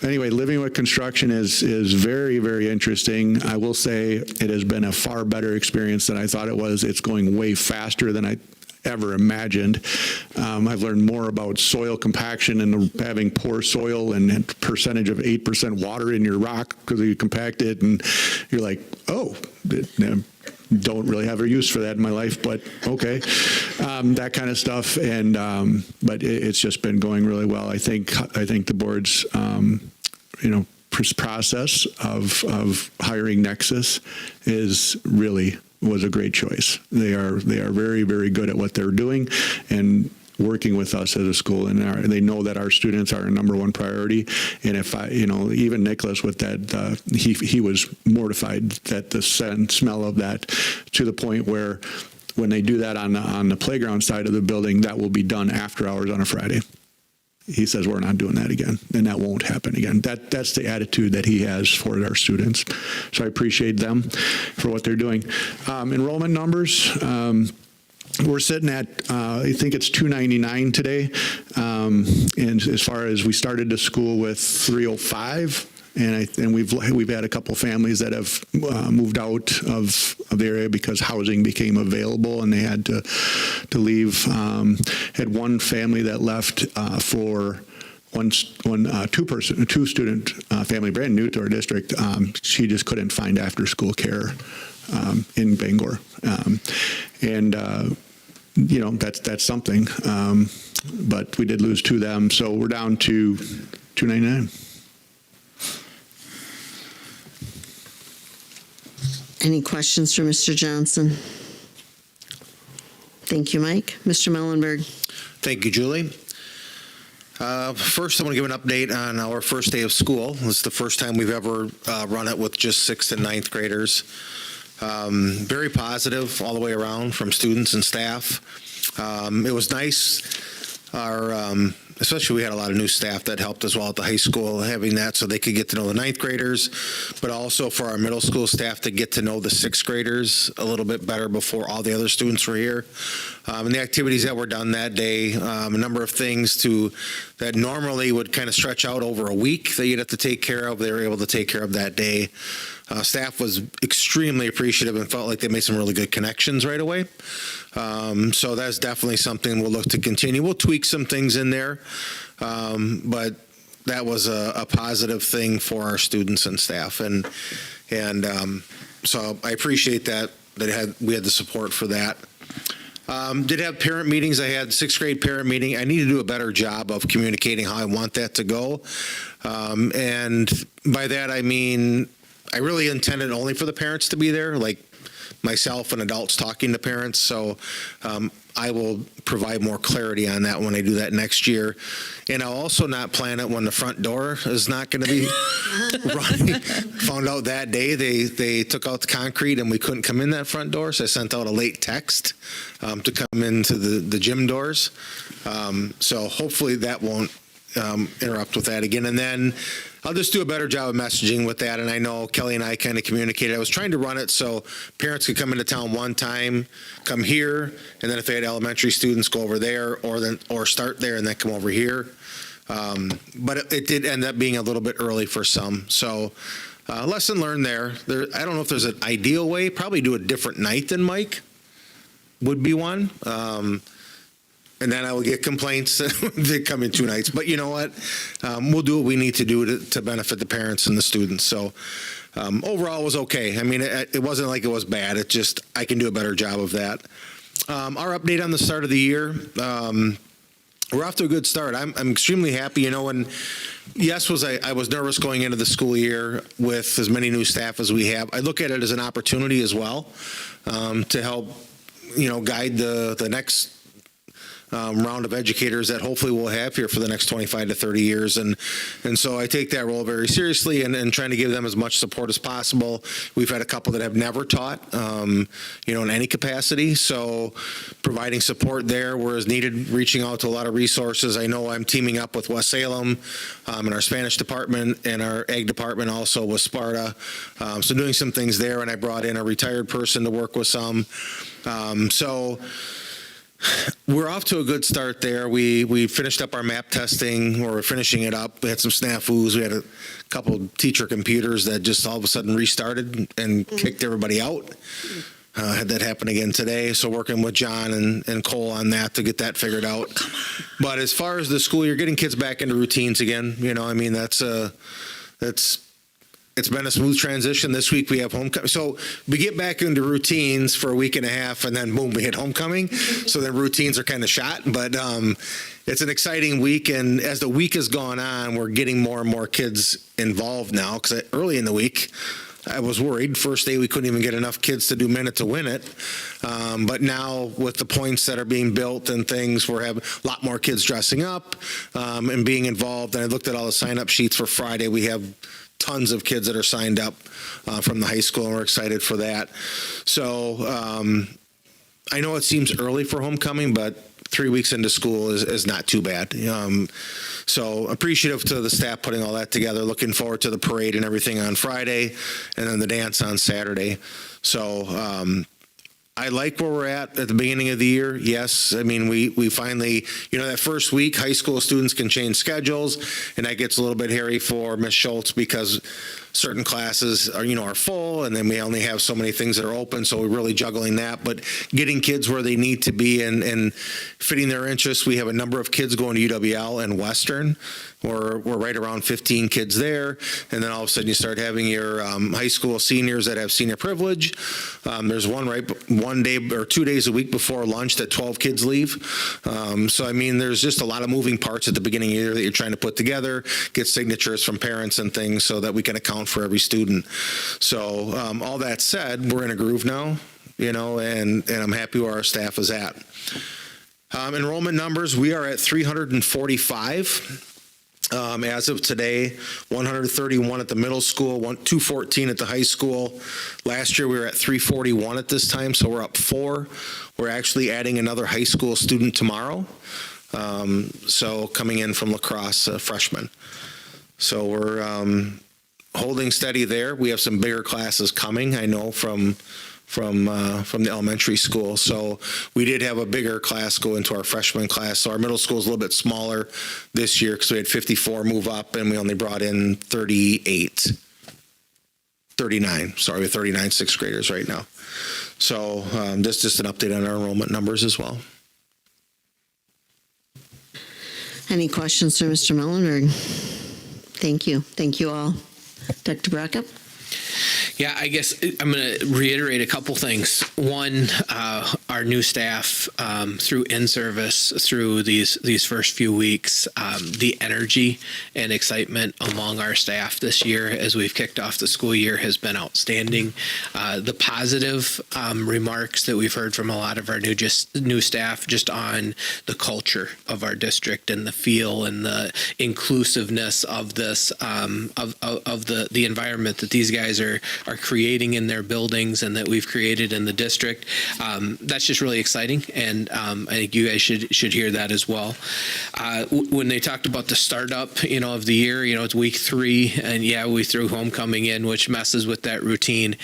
Speaker 11: anyway, living with construction is very, very interesting. I will say it has been a far better experience than I thought it was. It's going way faster than I ever imagined. I've learned more about soil compaction and having poor soil and percentage of 8% water in your rock because you compact it, and you're like, oh, don't really have a use for that in my life, but okay, that kind of stuff. And but it's just been going really well. I think the board's process of hiring Nexus was a great choice. They are very, very good at what they're doing and working with us as a school, and they know that our students are our number one priority. And if even Nicholas with that, he was mortified that the scent and smell of that, to the point where when they do that on the playground side of the building, that will be done after hours on a Friday. He says, we're not doing that again, and that won't happen again. That's the attitude that he has for our students. So I appreciate them for what they're doing. Enrollment numbers, we're sitting at, I think it's 299 today. And as far as we started the school with 305, and we've had a couple families that have moved out of the area because housing became available and they had to leave. Had one family that left for two student family, brand new to our district. She just couldn't find after school care in Bangor, that's something. But we did lose 2 of them, so we're down to 299.
Speaker 1: Any questions for Mr. Johnson? Thank you, Mike. Mr. Mellenberg.
Speaker 6: Thank you, Julie. First, I want to give an update on our first day of school. This is the first time we've ever run it with just 6th and 9th graders. Very positive all the way around from students and staff. It was nice. Especially we had a lot of new staff that helped as well at the high school, having that so they could get to know the 9th graders, but also for our middle school staff to get to know the 6th graders a little bit better before all the other students were here. And the activities that were done that day, a number of things that normally would kind of stretch out over a week that you'd have to take care of, they were able to take care of that day. Staff was extremely appreciative and felt like they made some really good connections right away. So that's definitely something we'll look to continue. We'll tweak some things in there, but that was a positive thing for our students and staff. And so I appreciate that we had the support for that. Did have parent meetings. I had 6th grade parent meeting. I need to do a better job of communicating how I want that to go. And by that, I mean, I really intended only for the parents to be there, like myself and adults talking to parents. So I will provide more clarity on that when I do that next year. And I'll also not plan it when the front door is not going to be running. Found out that day they took out the concrete and we couldn't come in that front door. So I sent out a late text to come into the gym doors. So hopefully that won't interrupt with that again. And then I'll just do a better job of messaging with that. And I know Kelly and I kind of communicated. I was trying to run it so parents could come into town one time, come here, and then if they had elementary students, go over there, or start there and then come over here. But it did end up being a little bit early for some. So lesson learned there. I don't know if there's an ideal way. Probably do a different night than Mike would be one. And then I will get complaints that they come in 2 nights. But you know what? We'll do what we need to do to benefit the parents and the students. So overall, it was okay. I mean, it wasn't like it was bad. It just, I can do a better job of that. Our update on the start of the year, we're off to a good start. I'm extremely happy. And yes, I was nervous going into the school year with as many new staff as we have. I look at it as an opportunity as well to help, guide the next round of educators that hopefully we'll have here for the next 25 to 30 years. And so I take that role very seriously and trying to give them as much support as possible. We've had a couple that have never taught, in any capacity. So providing support there where is needed, reaching out to a lot of resources. I know I'm teaming up with West Salem in our Spanish department and our ag department also with Sparta. So doing some things there. And I brought in a retired person to work with some. So we're off to a good start there. We finished up our map testing, or we're finishing it up. We had some snafus. We had a couple teacher computers that just all of a sudden restarted and kicked everybody out. Had that happen again today. So working with John and Cole on that to get that figured out. But as far as the school year, getting kids back into routines again, it's been a smooth transition. This week we have homecoming. So we get back into routines for a week and a half, and then boom, we hit homecoming. So then routines are kind of shot. But it's an exciting week. And as the week has gone on, we're getting more and more kids involved now. Because early in the week, I was worried. First day, we couldn't even get enough kids to do minute to win it. But now with the points that are being built and things, we're having a lot more kids dressing up and being involved. And I looked at all the sign-up sheets for Friday. We have tons of kids that are signed up from the high school, and we're excited for that. So I know it seems early for homecoming, but 3 weeks into school is not too bad. So appreciative to the staff putting all that together. Looking forward to the parade and everything on Friday, and then the dance on Saturday. So I like where we're at the beginning of the year. Yes, I mean, we finally, that first week, high school students can change schedules, and that gets a little bit hairy for Ms. Schultz because certain classes are full, and then we only have so many things that are open, so we're really juggling that. But getting kids where they need to be and fitting their interests. We have a number of kids going to UWL and Western. We're right around 15 kids there, and then all of a sudden you start having your high school seniors that have senior privilege. There's one day or 2 days a week before lunch that 12 kids leave. So I mean, there's just a lot of moving parts at the beginning of the year that you're trying to put together, get signatures from parents and things so that we can account for every student. So all that said, we're in a groove now, and I'm happy where our staff is at. Enrollment numbers, we are at 345. As of today, 131 at the middle school, 214 at the high school. Last year we were at 341 at this time, so we're up 4. We're actually adding another high school student tomorrow. So coming in from lacrosse, freshman. So we're holding steady there. We have some bigger classes coming, I know, from the elementary school. So we did have a bigger class go into our freshman class. So our middle school is a little bit smaller this year because we had 54 move up and we only brought in 39 sixth graders right now. So this is just an update on our enrollment numbers as well.
Speaker 1: Any questions for Mr. Mellenberg? Thank you. Thank you all. Dr. Brockup?
Speaker 8: Yeah, I guess I'm going to reiterate a couple things. One, our new staff through in-service, through these first few weeks, the energy and excitement among our staff this year as we've kicked off the school year has been outstanding. The positive remarks that we've heard from a lot of our new staff just on the culture of our district and the feel and the inclusiveness of this, of the environment that these guys are creating in their buildings and that we've created in the district. That's just really exciting, and I think you guys should hear that as well. When they talked about the startup, of the year, it's week 3, and yeah, we threw homecoming in, which messes with that routine.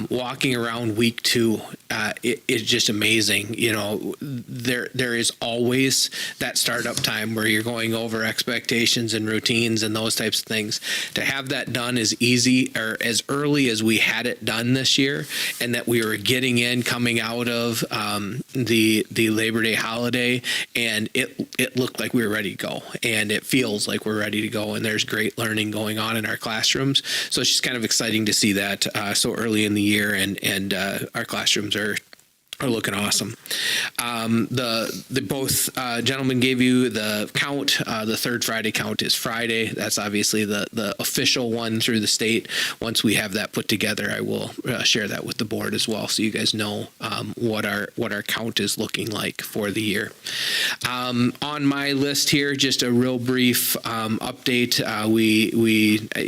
Speaker 8: Walking around week 2, it's just amazing. There is always that startup time where you're going over expectations and routines and those types of things. To have that done as easy or as early as we had it done this year, and that we were coming out of the Labor Day holiday, and it looked like we were ready to go, and it feels like we're ready to go, and there's great learning going on in our classrooms. So it's just kind of exciting to see that so early in the year, and our classrooms are are looking awesome. The both gentlemen gave you the count. The third Friday count is Friday. That's obviously the official one through the state. Once we have that put together, I will share that with the board as well, so you guys know what our count is looking like for the year. On my list here, just a real brief update.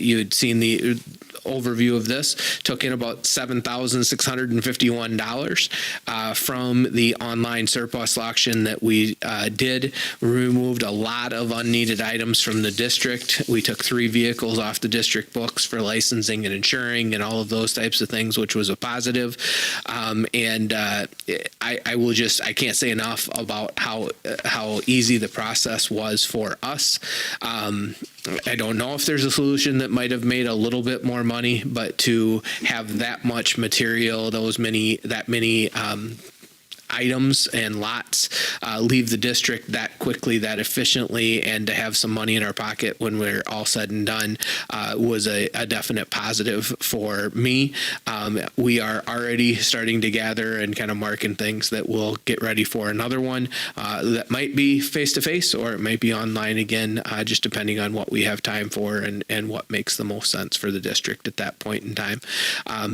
Speaker 8: You had seen the overview of this. Took in about $7,651 from the online surplus auction that we did. We removed a lot of unneeded items from the district. We took 3 vehicles off the district books for licensing and insuring and all of those types of things, which was a positive. I can't say enough about how easy the process was for us. I don't know if there's a solution that might have made a little bit more money, but to have that much material, that many items and lots leave the district that quickly, that efficiently, and to have some money in our pocket when we're all said and done was a definite positive for me. We are already starting to gather and kind of marking things that we'll get ready for another one that might be face-to-face or it might be online again, just depending on what we have time for and what makes the most sense for the district at that point in time.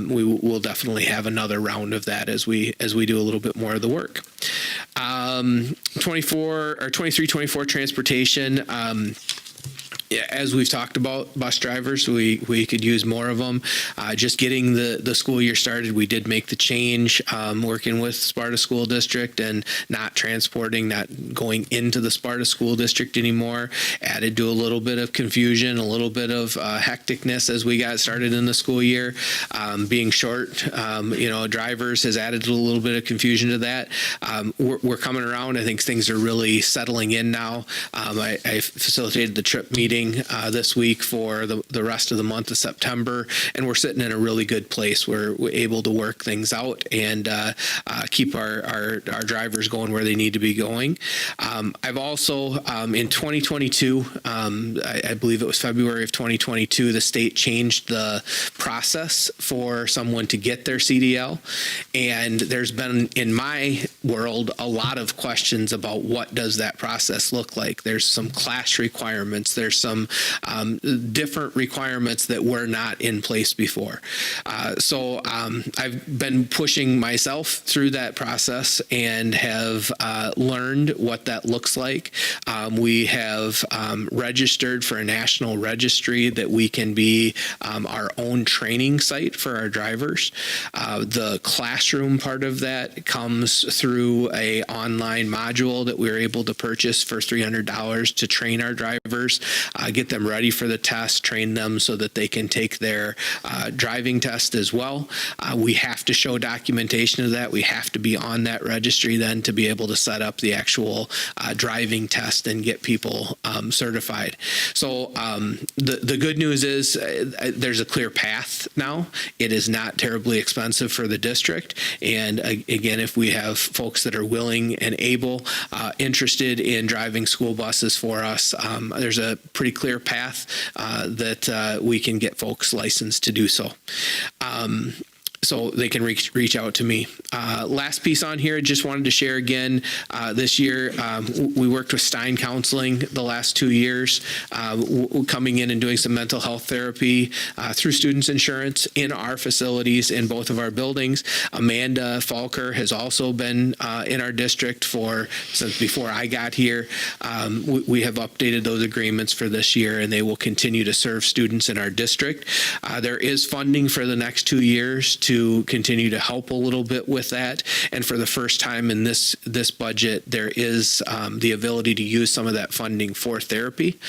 Speaker 8: We will definitely have another round of that as we do a little bit more of the work. 23-24 transportation. As we've talked about bus drivers, we could use more of them. Just getting the school year started, we did make the change, working with Sparta School District and not going into the Sparta School District anymore. Added to a little bit of confusion, a little bit of hecticness as we got started in the school year. Being short, drivers has added a little bit of confusion to that. We're coming around. I think things are really settling in now. I facilitated the trip meeting this week for the rest of the month of September, and we're sitting in a really good place. We're able to work things out and keep our drivers going where they need to be going. I've also, in 2022, I believe it was February of 2022, the state changed the process for someone to get their CDL, and there's been, in my world, a lot of questions about what does that process look like. There's some class requirements. There's some different requirements that were not in place before. So I've been pushing myself through that process and have learned what that looks like. We have registered for a national registry that we can be our own training site for our drivers. The classroom part of that comes through a online module that we're able to purchase for $300 to train our drivers, get them ready for the test, train them so that they can take their driving test as well. We have to show documentation of that. We have to be on that registry then to be able to set up the actual driving test and get people certified. So the good news is there's a clear path now. It is not terribly expensive for the district. And again, if we have folks that are willing and able, interested in driving school buses for us, there's a pretty clear path that we can get folks licensed to do so. So they can reach out to me. Last piece on here, just wanted to share again, this year we worked with Stein Counseling the last 2 years, coming in and doing some mental health therapy through Students Insurance in our facilities in both of our buildings. Amanda Falker has also been in our district since before I got here. We have updated those agreements for this year, and they will continue to serve students in our district. There is funding for the next 2 years to continue to help a little bit with that. And for the first time in this budget, there is the ability to use some of that funding for therapy.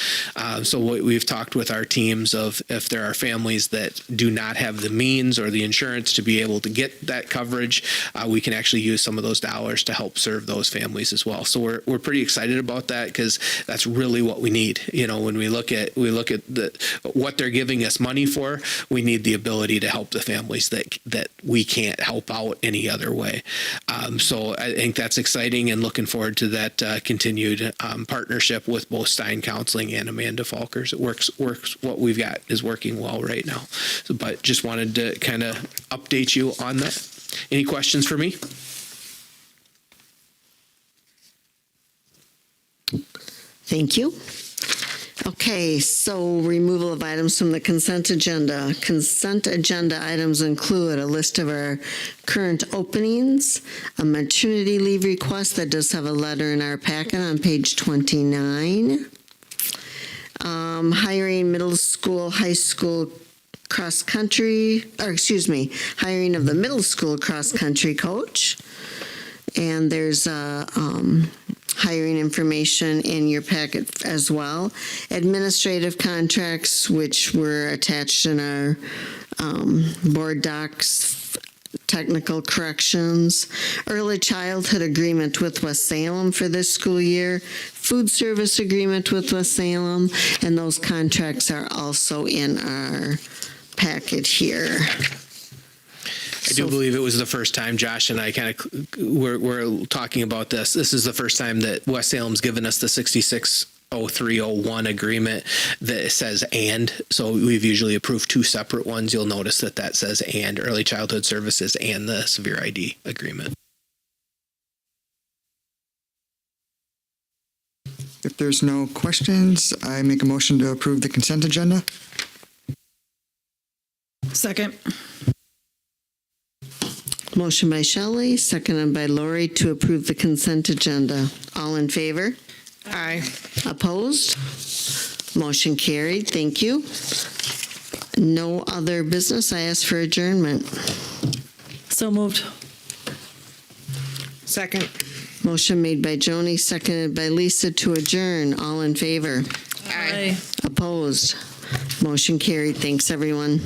Speaker 8: So we've talked with our teams of if there are families that do not have the means or the insurance to be able to get that coverage, we can actually use some of those dollars to help serve those families as well. So we're pretty excited about that because that's really what we need. When we look at what they're giving us money for, we need the ability to help the families that we can't help out any other way. So I think that's exciting and looking forward to that continued partnership with both Stein Counseling and Amanda Falkers. It works. What we've got is working well right now. But just wanted to kind of update you on that. Any questions for me?
Speaker 1: Thank you. Okay, so removal of items from the consent agenda. Consent agenda items include a list of our current openings, a maternity leave request that does have a letter in our packet on page 29. Hiring middle school, high school cross-country, hiring of the middle school cross-country coach. And there's hiring information in your packet as well. Administrative contracts, which were attached in our board docs, technical corrections, early childhood agreement with West Salem for this school year, food service agreement with West Salem, and those contracts are also in our packet here.
Speaker 8: I do believe it was the first time Josh and I we're talking about this. This is the first time that West Salem's given us the 660301 agreement that says and. So we've usually approved two separate ones. You'll notice that says and, early childhood services and the severe ID agreement.
Speaker 3: If there's no questions, I make a motion to approve the consent agenda.
Speaker 9: Second.
Speaker 1: Motion by Shelley, seconded by Lori to approve the consent agenda. All in favor?
Speaker 10: Aye.
Speaker 1: Opposed? Motion carried. Thank you. No other business. I ask for adjournment.
Speaker 2: So moved.
Speaker 10: Second.
Speaker 1: Motion made by Joni, seconded by Lisa to adjourn. All in favor?
Speaker 10: Aye.
Speaker 1: Opposed? Motion carried. Thanks, everyone.